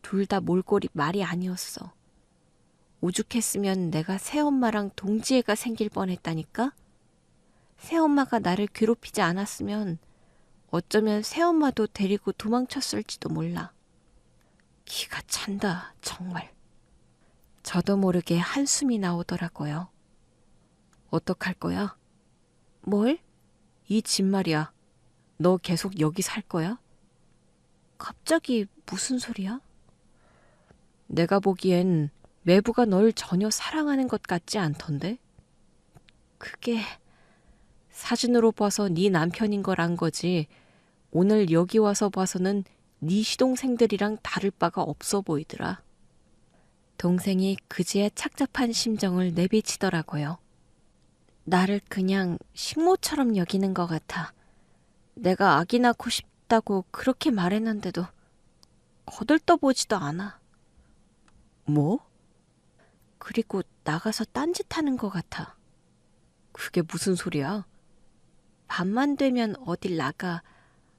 둘 다 몰골이 말이 아니었어. 오죽했으면 내가 새엄마랑 동지애가 생길 뻔했다니까? 새엄마가 나를 괴롭히지 않았으면 어쩌면 새엄마도 데리고 도망쳤을지도 몰라. 기가 찬다, 정말. 저도 모르게 한숨이 나오더라고요. 어떡할 거야? 뭘? 이 집 말이야. 너 계속 여기 살 거야? 갑자기 무슨 소리야? 내가 보기엔 매부가 널 전혀 사랑하는 것 같지 않던데? 그게 사진으로 봐서 네 남편인 걸 안 거지. 오늘 여기 와서 봐서는 네 시동생들이랑 다를 바가 없어 보이더라. 동생이 그지의 착잡한 심정을 내비치더라고요. 나를 그냥 식모처럼 여기는 것 같아. 내가 아기 낳고 싶다고 그렇게 말했는데도 거들떠보지도 않아. 뭐? 그리고 나가서 딴짓하는 것 같아. 그게 무슨 소리야? 밤만 되면 어딜 나가.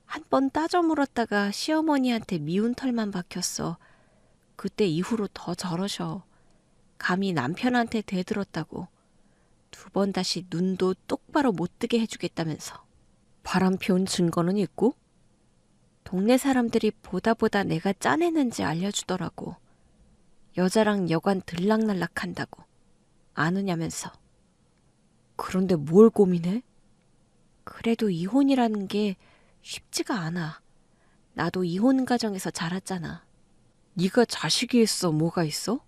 한 번 따져 물었다가 시어머니한테 미운 털만 박혔어. 그때 이후로 더 저러셔. 감히 남편한테 대들었다고. 2번 다시 눈도 똑바로 못 뜨게 해주겠다면서. 바람 피운 증거는 있고? 동네 사람들이 보다 내가 짜내는지 알려주더라고. 여자랑 여관 들락날락한다고. 아느냐면서. 그런데 뭘 고민해? 그래도 이혼이라는 게 쉽지가 않아. 나도 이혼 가정에서 자랐잖아. 네가 자식이 있어 뭐가 있어?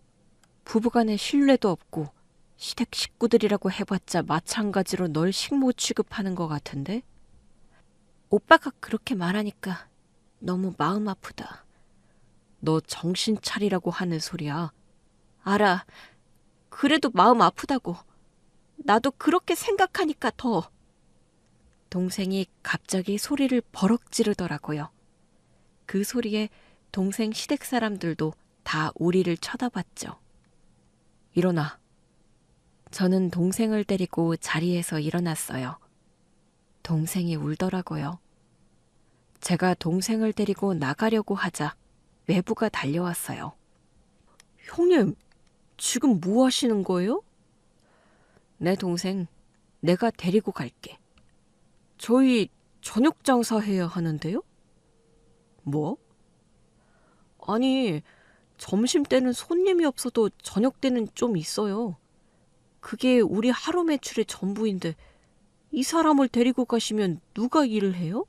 부부간에 신뢰도 없고 시댁 식구들이라고 해봤자 마찬가지로 널 식모 취급하는 것 같은데? 오빠가 그렇게 말하니까 너무 마음 아프다. 너 정신 차리라고 하는 소리야. 알아. 그래도 마음 아프다고. 나도 그렇게 생각하니까 더. 동생이 갑자기 소리를 버럭 지르더라고요. 그 소리에 동생 시댁 사람들도 다 우리를 쳐다봤죠. 일어나. 저는 동생을 데리고 자리에서 일어났어요. 동생이 울더라고요. 제가 동생을 데리고 나가려고 하자 외부가 달려왔어요. 형님, 지금 뭐 하시는 거예요? 내 동생, 내가 데리고 갈게. 저희 저녁 장사해야 하는데요? 뭐? 아니, 점심 때는 손님이 없어도 저녁 때는 좀 있어요. 그게 우리 하루 매출의 전부인데 이 사람을 데리고 가시면 누가 일을 해요?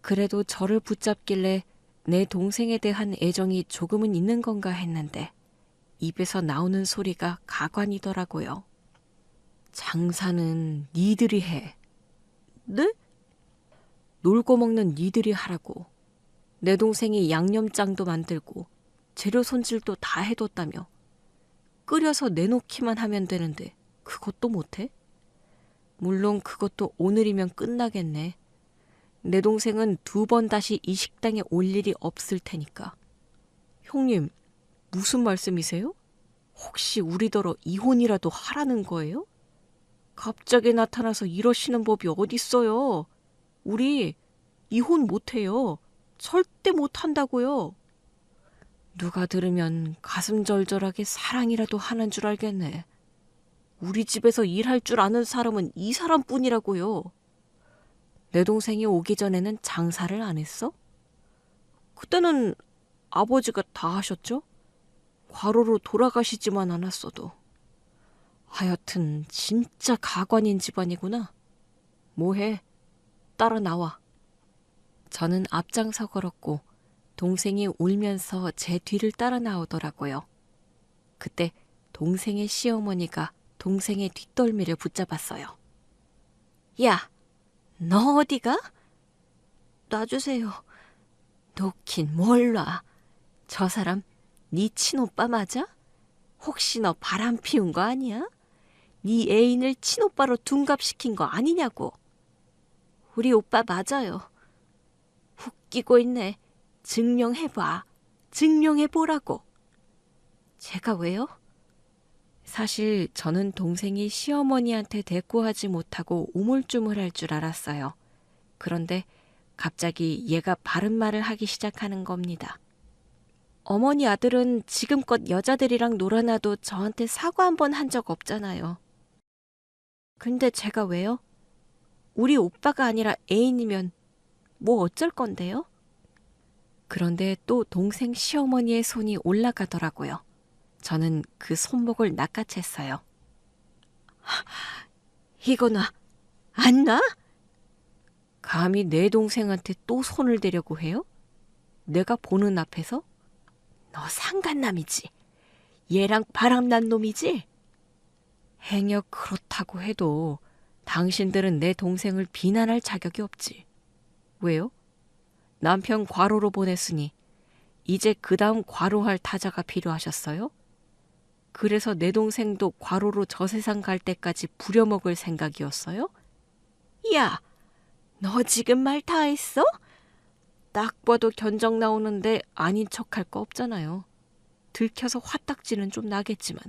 그래도 저를 붙잡길래 내 동생에 대한 애정이 조금은 있는 건가 했는데 입에서 나오는 소리가 가관이더라고요. 장사는 니들이 해. 네? 놀고 먹는 니들이 하라고. 내 동생이 양념장도 만들고 재료 손질도 다 해뒀다며. 끓여서 내놓기만 하면 되는데 그것도 못해? 물론 그것도 오늘이면 끝나겠네. 내 동생은 2번 다시 이 식당에 올 일이 없을 테니까. 형님, 무슨 말씀이세요? 혹시 우리더러 이혼이라도 하라는 거예요? 갑자기 나타나서 이러시는 법이 어딨어요. 우리 이혼 못해요. 절대 못한다고요. 누가 들으면 가슴 절절하게 사랑이라도 하는 줄 알겠네. 우리 집에서 일할 줄 아는 사람은 이 사람뿐이라고요. 내 동생이 오기 전에는 장사를 안 했어? 그때는 아버지가 다 하셨죠? 과로로 돌아가시지만 않았어도. 하여튼 진짜 가관인 집안이구나. 뭐해? 따라 나와. 저는 앞장서 걸었고 동생이 울면서 제 뒤를 따라 나오더라고요. 그때 동생의 시어머니가 동생의 뒷덜미를 붙잡았어요. 야, 너 어디가? 놔주세요. 놓긴 뭘 놔. 저 사람 네 친오빠 맞아? 혹시 너 바람 피운 거 아니야? 네 애인을 친오빠로 둔갑시킨 거 아니냐고. 우리 오빠 맞아요. 웃기고 있네. 증명해봐. 증명해보라고. 제가 왜요? 사실 저는 동생이 시어머니한테 대꾸하지 못하고 우물쭈물할 줄 알았어요. 그런데 갑자기 얘가 바른 말을 하기 시작하는 겁니다. 어머니 아들은 지금껏 여자들이랑 놀아놔도 저한테 사과 한 번 한 적 없잖아요. 근데 제가 왜요? 우리 오빠가 아니라 애인이면 뭐 어쩔 건데요? 그런데 또 동생 시어머니의 손이 올라가더라고요. 저는 그 손목을 낚아챘어요. 이거 놔. 안 놔? 감히 내 동생한테 또 손을 대려고 해요? 내가 보는 앞에서? 너 상간남이지. 얘랑 바람난 놈이지? 행여 그렇다고 해도 당신들은 내 동생을 비난할 자격이 없지. 왜요? 남편 과로로 보냈으니 이제 그 다음 과로할 타자가 필요하셨어요? 그래서 내 동생도 과로로 저 세상 갈 때까지 부려먹을 생각이었어요? 야, 너 지금 말 다 했어? 딱 봐도 견적 나오는데 아닌 척할 거 없잖아요. 들켜서 화딱지는 좀 나겠지만.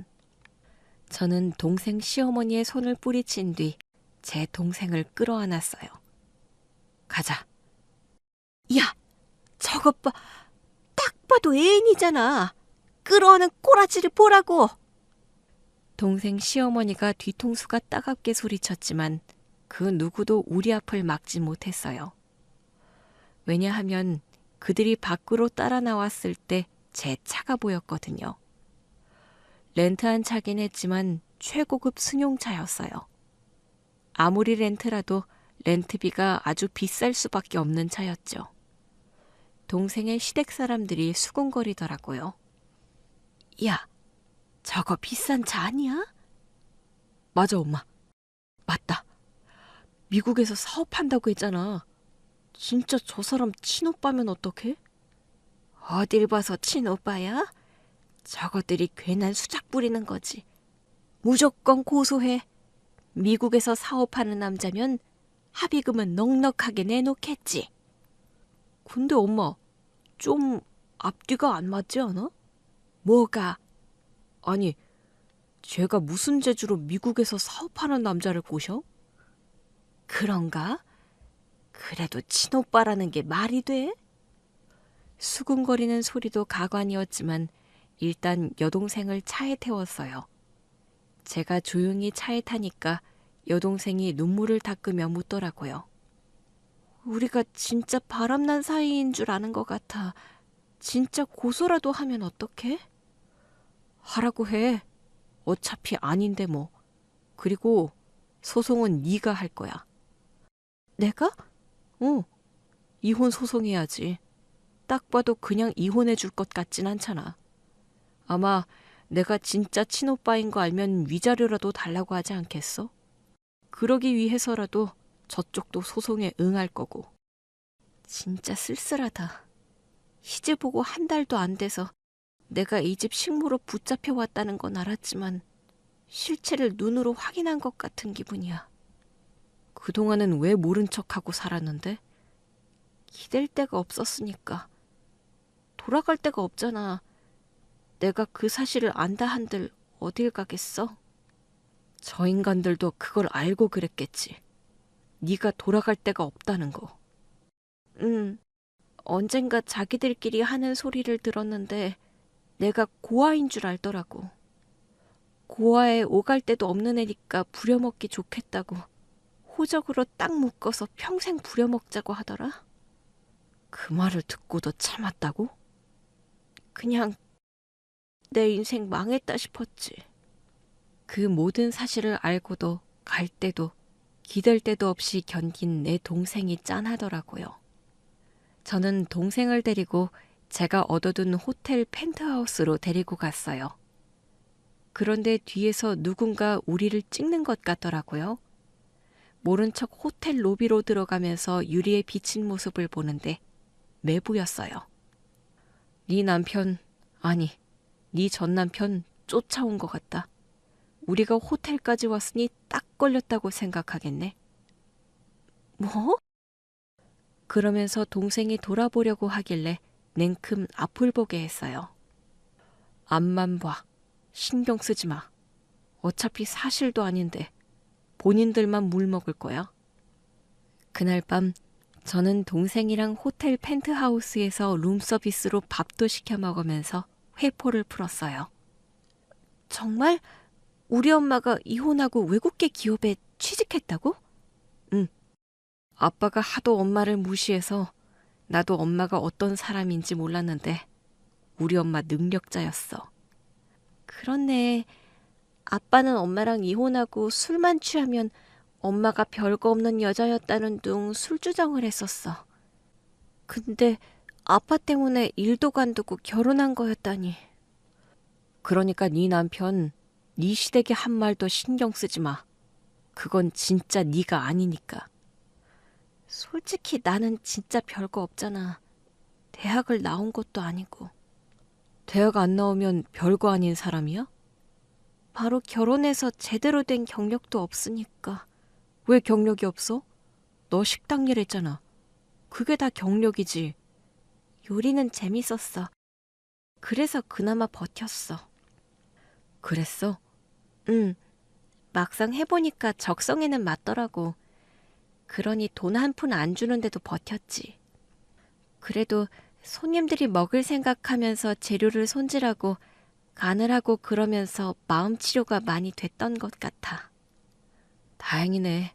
저는 동생 시어머니의 손을 뿌리친 뒤 제 동생을 끌어안았어요. 가자. 야, 저것 봐. 딱 봐도 애인이잖아. 끌어안은 꼬라지를 보라고. 동생 시어머니가 뒤통수가 따갑게 소리쳤지만 그 누구도 우리 앞을 막지 못했어요. 왜냐하면 그들이 밖으로 따라 나왔을 때 제 차가 보였거든요. 렌트한 차긴 했지만 최고급 승용차였어요. 아무리 렌트라도 렌트비가 아주 비쌀 수밖에 없는 차였죠. 동생의 시댁 사람들이 수군거리더라고요. 야, 저거 비싼 차 아니야? 맞아, 엄마. 맞다. 미국에서 사업한다고 했잖아. 진짜 저 사람 친오빠면 어떡해? 어딜 봐서 친오빠야? 저것들이 괜한 수작 부리는 거지. 무조건 고소해. 미국에서 사업하는 남자면 합의금은 넉넉하게 내놓겠지. 근데 엄마, 좀 앞뒤가 안 맞지 않아? 뭐가? 아니, 쟤가 무슨 재주로 미국에서 사업하는 남자를 꼬셔? 그런가? 그래도 친오빠라는 게 말이 돼? 수군거리는 소리도 가관이었지만 일단 여동생을 차에 태웠어요. 제가 조용히 차에 타니까 여동생이 눈물을 닦으며 묻더라고요. 우리가 진짜 바람난 사이인 줄 아는 것 같아. 진짜 고소라도 하면 어떡해? 하라고 해. 어차피 아닌데 뭐. 그리고 소송은 네가 할 거야. 내가? 이혼 소송해야지. 딱 봐도 그냥 이혼해 줄 것 같진 않잖아. 아마 내가 진짜 친오빠인 거 알면 위자료라도 달라고 하지 않겠어? 그러기 위해서라도 저쪽도 소송에 응할 거고. 진짜 쓸쓸하다. 시집 보고 한 달도 안 돼서 내가 이 집 식모로 붙잡혀 왔다는 건 알았지만 실체를 눈으로 확인한 것 같은 기분이야. 그동안은 왜 모른 척하고 살았는데? 기댈 데가 없었으니까. 돌아갈 데가 없잖아. 내가 그 사실을 안다 한들 어딜 가겠어? 저 인간들도 그걸 알고 그랬겠지. 네가 돌아갈 데가 없다는 거. 언젠가 자기들끼리 하는 소리를 들었는데 내가 고아인 줄 알더라고. 고아에 오갈 데도 없는 애니까 부려먹기 좋겠다고 호적으로 딱 묶어서 평생 부려먹자고 하더라. 그 말을 듣고도 참았다고? 그냥 내 인생 망했다 싶었지. 그 모든 사실을 알고도 갈 때도 기댈 데도 없이 견딘 내 동생이 짠하더라고요. 저는 동생을 데리고 제가 얻어둔 호텔 펜트하우스로 데리고 갔어요. 그런데 뒤에서 누군가 우리를 찍는 것 같더라고요. 모른 척 호텔 로비로 들어가면서 유리에 비친 모습을 보는데 매부였어요. 네 남편, 아니, 네 전 남편 쫓아온 것 같다. 우리가 호텔까지 왔으니 딱 걸렸다고 생각하겠네. 뭐? 그러면서 동생이 돌아보려고 하길래 냉큼 앞을 보게 했어요. 앞만 봐. 신경 쓰지 마. 어차피 사실도 아닌데 본인들만 물 먹을 거야. 그날 밤 저는 동생이랑 호텔 펜트하우스에서 룸서비스로 밥도 시켜 먹으면서 회포를 풀었어요. 정말? 우리 엄마가 이혼하고 외국계 기업에 취직했다고? 응. 아빠가 하도 엄마를 무시해서 나도 엄마가 어떤 사람인지 몰랐는데 우리 엄마 능력자였어. 그렇네. 아빠는 엄마랑 이혼하고 술만 취하면 엄마가 별거 없는 여자였다는 둥 술주정을 했었어. 근데 아빠 때문에 일도 관두고 결혼한 거였다니. 그러니까 네 남편 네 시댁에 한 말도 신경 쓰지 마. 그건 진짜 네가 아니니까. 솔직히 나는 진짜 별거 없잖아. 대학을 나온 것도 아니고. 대학 안 나오면 별거 아닌 사람이야? 바로 결혼해서 제대로 된 경력도 없으니까. 왜 경력이 없어? 너 식당 일 했잖아. 그게 다 경력이지. 요리는 재밌었어. 그래서 그나마 버텼어. 그랬어? 응. 막상 해보니까 적성에는 맞더라고. 그러니 돈 한 푼 안 주는데도 버텼지. 그래도 손님들이 먹을 생각하면서 재료를 손질하고 간을 하고 그러면서 마음 치료가 많이 됐던 것 같아. 다행이네.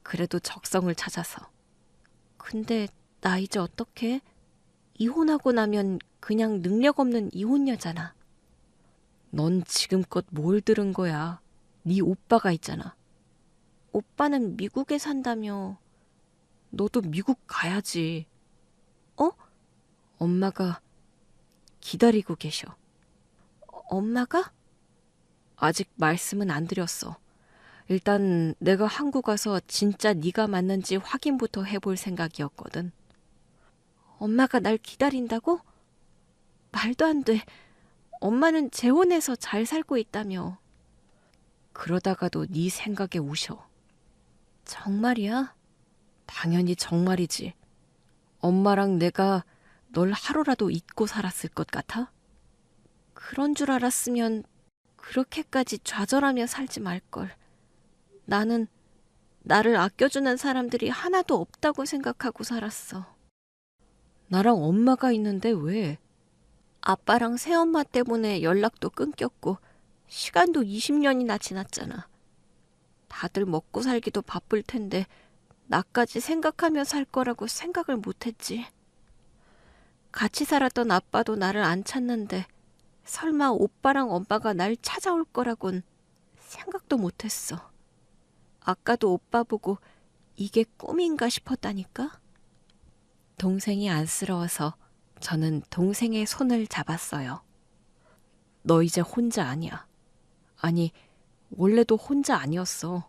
그래도 적성을 찾아서. 근데 나 이제 어떡해? 이혼하고 나면 그냥 능력 없는 이혼녀잖아. 넌 지금껏 뭘 들은 거야? 네 오빠가 있잖아. 오빠는 미국에 산다며. 너도 미국 가야지. 어? 엄마가 기다리고 계셔. 엄마가? 아직 말씀은 안 드렸어. 일단 내가 한국 와서 진짜 네가 맞는지 확인부터 해볼 생각이었거든. 엄마가 날 기다린다고? 말도 안 돼. 엄마는 재혼해서 잘 살고 있다며. 그러다가도 네 생각에 우셔. 정말이야? 당연히 정말이지. 엄마랑 내가 널 하루라도 잊고 살았을 것 같아? 그런 줄 알았으면 그렇게까지 좌절하며 살지 말걸. 나는 나를 아껴주는 사람들이 하나도 없다고 생각하고 살았어. 나랑 엄마가 있는데 왜? 아빠랑 새엄마 때문에 연락도 끊겼고 시간도 20년이나 지났잖아. 다들 먹고 살기도 바쁠 텐데 나까지 생각하며 살 거라고 생각을 못했지. 같이 살았던 아빠도 나를 안 찾는데 설마 오빠랑 엄마가 날 찾아올 거라곤 생각도 못했어. 아까도 오빠 보고 이게 꿈인가 싶었다니까? 동생이 안쓰러워서 저는 동생의 손을 잡았어요. 너 이제 혼자 아니야. 아니, 원래도 혼자 아니었어.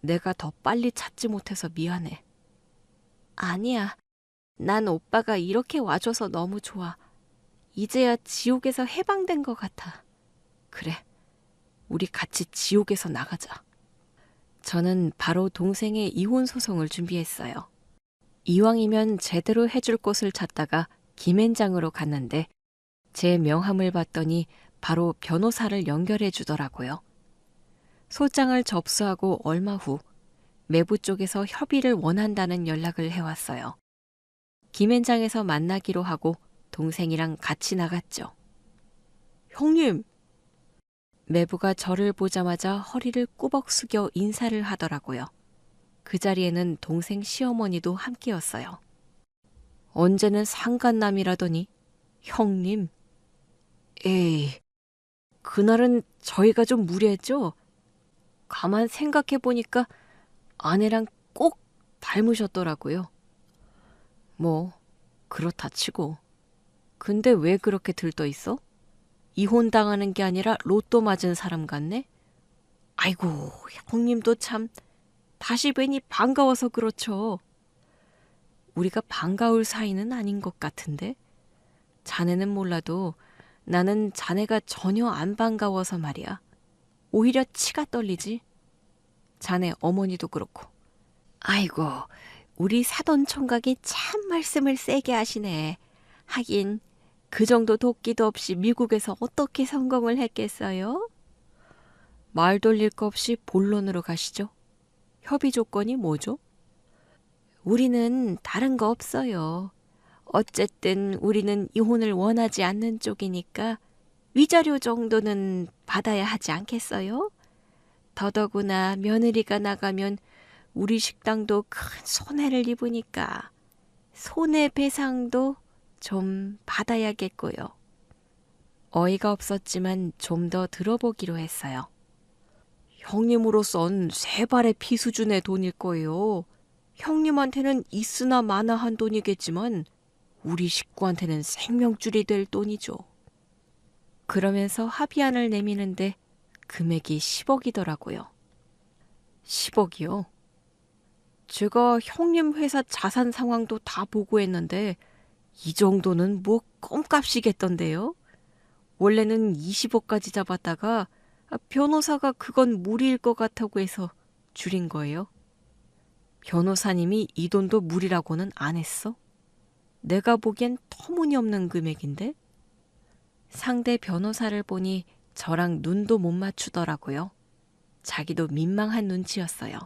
내가 더 빨리 찾지 못해서 미안해. 아니야. 난 오빠가 이렇게 와줘서 너무 좋아. 이제야 지옥에서 해방된 것 같아. 그래, 우리 같이 지옥에서 나가자. 저는 바로 동생의 이혼 소송을 준비했어요. 이왕이면 제대로 해줄 곳을 찾다가 김앤장으로 갔는데 제 명함을 봤더니 바로 변호사를 연결해 주더라고요. 소장을 접수하고 얼마 후 매부 쪽에서 협의를 원한다는 연락을 해왔어요. 김앤장에서 만나기로 하고 동생이랑 같이 나갔죠. 형님! 매부가 저를 보자마자 허리를 꾸벅 숙여 인사를 하더라고요. 그 자리에는 동생 시어머니도 함께였어요. 언제는 상간남이라더니 형님. 에이, 그날은 저희가 좀 무리했죠? 가만 생각해보니까 아내랑 꼭 닮으셨더라고요. 뭐 그렇다 치고. 근데 왜 그렇게 들떠 있어? 이혼당하는 게 아니라 로또 맞은 사람 같네? 아이고, 형님도 참 다시 뵈니 반가워서 그렇죠. 우리가 반가울 사이는 아닌 것 같은데? 자네는 몰라도 나는 자네가 전혀 안 반가워서 말이야. 오히려 치가 떨리지. 자네 어머니도 그렇고. 아이고, 우리 사돈 총각이 참 말씀을 세게 하시네. 하긴 그 정도 도끼도 없이 미국에서 어떻게 성공을 했겠어요? 말 돌릴 거 없이 본론으로 가시죠. 협의 조건이 뭐죠? 우리는 다른 거 없어요. 어쨌든 우리는 이혼을 원하지 않는 쪽이니까 위자료 정도는 받아야 하지 않겠어요? 더더구나 며느리가 나가면 우리 식당도 큰 손해를 입으니까 손해배상도 좀 받아야겠고요. 어이가 없었지만 좀 더 들어보기로 했어요. 형님으로선 세 발의 피 수준의 돈일 거예요. 형님한테는 있으나 마나한 돈이겠지만 우리 식구한테는 생명줄이 될 돈이죠. 그러면서 합의안을 내미는데 금액이 10억이더라고요. 10억이요? 제가 형님 회사 자산 상황도 다 보고했는데 이 정도는 뭐 껌값이겠던데요? 원래는 20억까지 잡았다가 변호사가 그건 무리일 것 같다고 해서 줄인 거예요. 변호사님이 이 돈도 무리라고는 안 했어? 내가 보기엔 터무니없는 금액인데? 상대 변호사를 보니 저랑 눈도 못 맞추더라고요. 자기도 민망한 눈치였어요.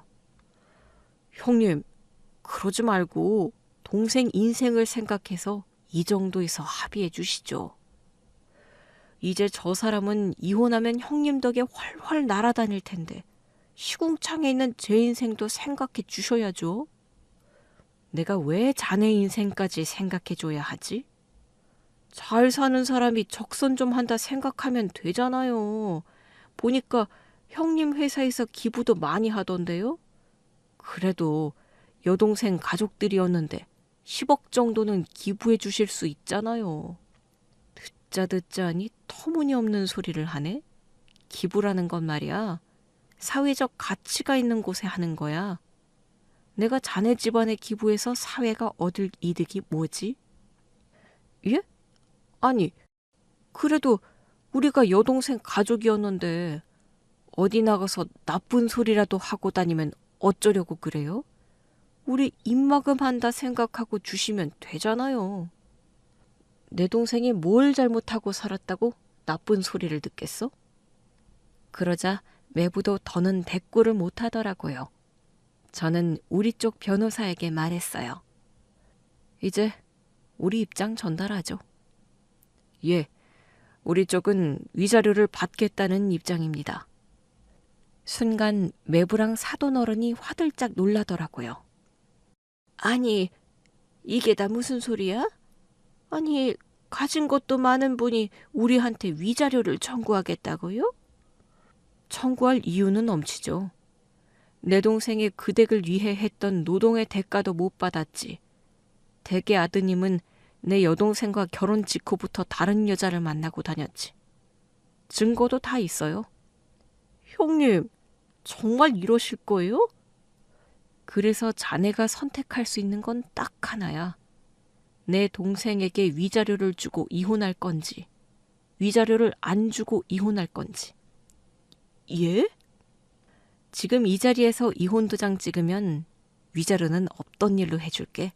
형님, 그러지 말고 동생 인생을 생각해서 이 정도에서 합의해 주시죠. 이제 저 사람은 이혼하면 형님 덕에 훨훨 날아다닐 텐데 시궁창에 있는 제 인생도 생각해 주셔야죠. 내가 왜 자네 인생까지 생각해 줘야 하지? 잘 사는 사람이 적선 좀 한다 생각하면 되잖아요. 보니까 형님 회사에서 기부도 많이 하던데요. 그래도 여동생 가족들이었는데 10억 정도는 기부해 주실 수 있잖아요. 듣자 하니 터무니없는 소리를 하네. 기부라는 건 말이야. 사회적 가치가 있는 곳에 하는 거야. 내가 자네 집안에 기부해서 사회가 얻을 이득이 뭐지? 예? 아니, 그래도 우리가 여동생 가족이었는데 어디 나가서 나쁜 소리라도 하고 다니면 어쩌려고 그래요? 우리 입막음 한다 생각하고 주시면 되잖아요. 내 동생이 뭘 잘못하고 살았다고 나쁜 소리를 듣겠어? 그러자 매부도 더는 대꾸를 못하더라고요. 저는 우리 쪽 변호사에게 말했어요. 이제 우리 입장 전달하죠. 예, 우리 쪽은 위자료를 받겠다는 입장입니다. 순간 매부랑 사돈 어른이 화들짝 놀라더라고요. 아니, 이게 다 무슨 소리야? 아니, 가진 것도 많은 분이 우리한테 위자료를 청구하겠다고요? 청구할 이유는 넘치죠. 내 동생의 그 댁을 위해 했던 노동의 대가도 못 받았지. 댁의 아드님은 내 여동생과 결혼 직후부터 다른 여자를 만나고 다녔지. 증거도 다 있어요. 형님, 정말 이러실 거예요? 그래서 자네가 선택할 수 있는 건 딱 하나야. 내 동생에게 위자료를 주고 이혼할 건지, 위자료를 안 주고 이혼할 건지. 예? 지금 이 자리에서 이혼 도장 찍으면 위자료는 없던 일로 해줄게.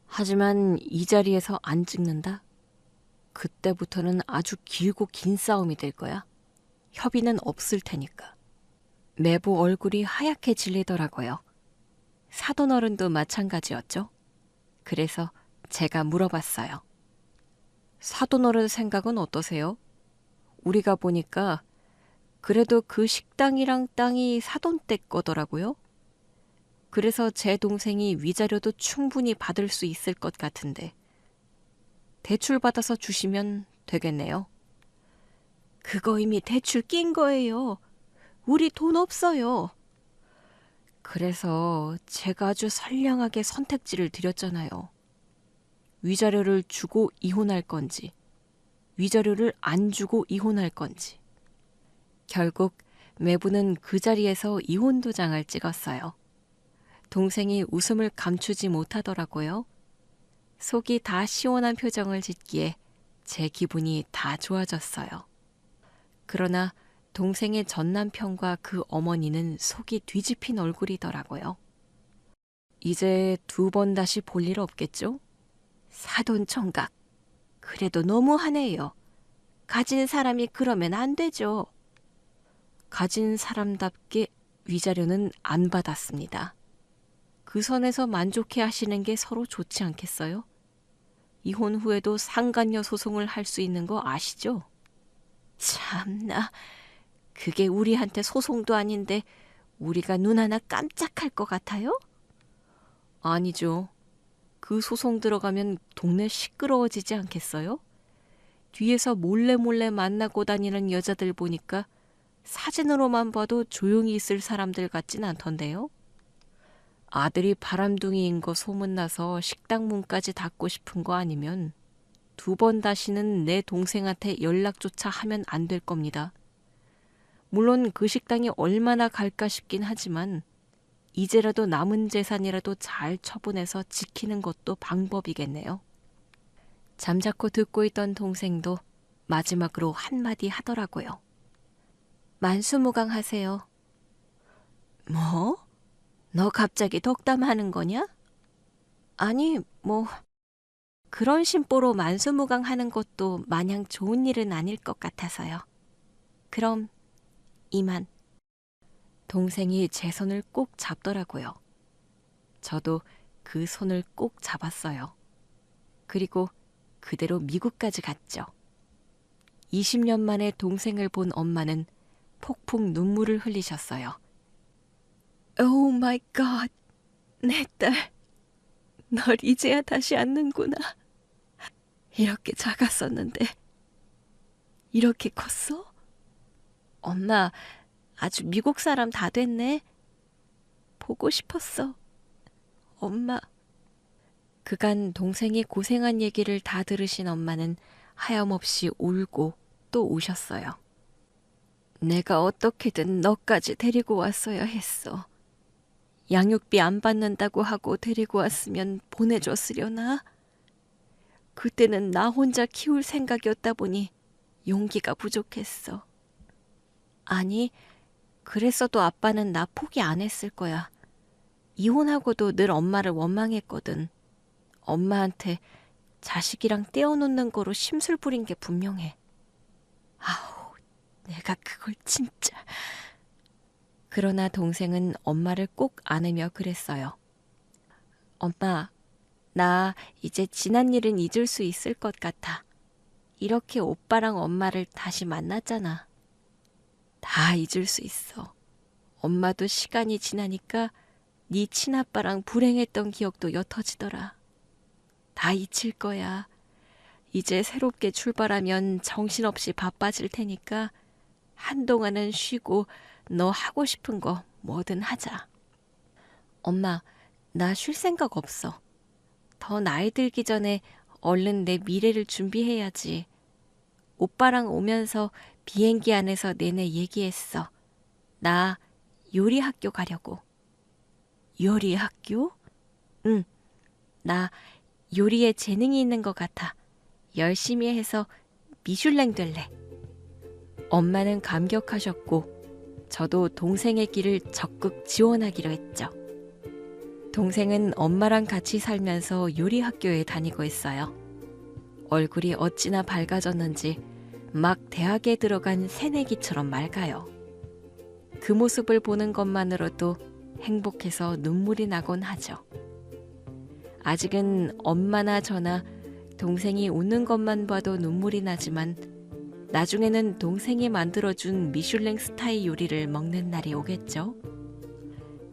하지만 이 자리에서 안 찍는다? 그때부터는 아주 길고 긴 싸움이 될 거야. 협의는 없을 테니까. 매부 얼굴이 하얗게 질리더라고요. 사돈 어른도 마찬가지였죠. 그래서 제가 물어봤어요. 사돈 어른 생각은 어떠세요? 우리가 보니까 그래도 그 식당이랑 땅이 사돈 댁 거더라고요. 그래서 제 동생이 위자료도 충분히 받을 수 있을 것 같은데 대출 받아서 주시면 되겠네요. 그거 이미 대출 낀 거예요. 우리 돈 없어요. 그래서 제가 아주 선량하게 선택지를 드렸잖아요. 위자료를 주고 이혼할 건지 위자료를 안 주고 이혼할 건지. 결국 매부는 그 자리에서 이혼 도장을 찍었어요. 동생이 웃음을 감추지 못하더라고요. 속이 다 시원한 표정을 짓기에 제 기분이 다 좋아졌어요. 그러나 동생의 전 남편과 그 어머니는 속이 뒤집힌 얼굴이더라고요. 이제 2번 다시 볼 일 없겠죠? 사돈총각, 그래도 너무하네요. 가진 사람이 그러면 안 되죠. 가진 사람답게 위자료는 안 받았습니다. 그 선에서 만족해 하시는 게 서로 좋지 않겠어요? 이혼 후에도 상간녀 소송을 할 수 있는 거 아시죠? 참나, 그게 우리한테 소송도 아닌데 우리가 눈 하나 깜짝할 것 같아요? 아니죠. 그 소송 들어가면 동네 시끄러워지지 않겠어요? 뒤에서 몰래 만나고 다니는 여자들 보니까 사진으로만 봐도 조용히 있을 사람들 같진 않던데요? 아들이 바람둥이인 거 소문나서 식당 문까지 닫고 싶은 거 아니면 2번 다시는 내 동생한테 연락조차 하면 안 될 겁니다. 물론 그 식당이 얼마나 갈까 싶긴 하지만 이제라도 남은 재산이라도 잘 처분해서 지키는 것도 방법이겠네요. 잠자코 듣고 있던 동생도 마지막으로 한마디 하더라고요. 만수무강하세요. 뭐? 너 갑자기 덕담하는 거냐? 아니, 그런 심보로 만수무강하는 것도 마냥 좋은 일은 아닐 것 같아서요. 그럼 이만. 동생이 제 손을 꼭 잡더라고요. 저도 그 손을 꼭 잡았어요. 그리고 그대로 미국까지 갔죠. 20년 만에 동생을 본 엄마는 폭풍 눈물을 흘리셨어요. 오 마이 갓, 내 딸, 널 이제야 다시 안는구나. 이렇게 작았었는데 이렇게 컸어? 엄마, 아주 미국 사람 다 됐네. 보고 싶었어. 엄마. 그간 동생이 고생한 얘기를 다 들으신 엄마는 하염없이 울고 또 우셨어요. 내가 어떻게든 너까지 데리고 왔어야 했어. 양육비 안 받는다고 하고 데리고 왔으면 보내줬으려나? 그때는 나 혼자 키울 생각이었다 보니 용기가 부족했어. 아니, 그랬어도 아빠는 나 포기 안 했을 거야. 이혼하고도 늘 엄마를 원망했거든. 엄마한테 자식이랑 떼어놓는 거로 심술 부린 게 분명해. 아우, 내가 그걸 진짜... 그러나 동생은 엄마를 꼭 안으며 그랬어요. 엄마, 나 이제 지난 일은 잊을 수 있을 것 같아. 이렇게 오빠랑 엄마를 다시 만났잖아. 다 잊을 수 있어. 엄마도 시간이 지나니까 네 친아빠랑 불행했던 기억도 옅어지더라. 다 잊힐 거야. 이제 새롭게 출발하면 정신없이 바빠질 테니까 한동안은 쉬고 너 하고 싶은 거 뭐든 하자. 엄마, 나 쉴 생각 없어. 더 나이 들기 전에 얼른 내 미래를 준비해야지. 오빠랑 오면서 비행기 안에서 내내 얘기했어. 나 요리 학교 가려고. 요리 학교? 응, 나 요리에 재능이 있는 것 같아. 열심히 해서 미슐랭 될래. 엄마는 감격하셨고 저도 동생의 길을 적극 지원하기로 했죠. 동생은 엄마랑 같이 살면서 요리 학교에 다니고 있어요. 얼굴이 어찌나 밝아졌는지 막 대학에 들어간 새내기처럼 맑아요. 그 모습을 보는 것만으로도 행복해서 눈물이 나곤 하죠. 아직은 엄마나 저나 동생이 웃는 것만 봐도 눈물이 나지만 나중에는 동생이 만들어준 미슐랭 스타일 요리를 먹는 날이 오겠죠.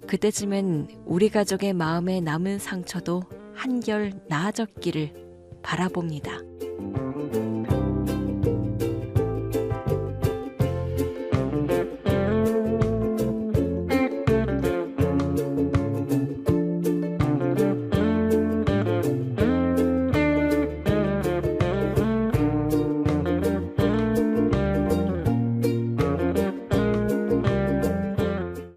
그때쯤엔 우리 가족의 마음에 남은 상처도 한결 나아졌기를 바라봅니다.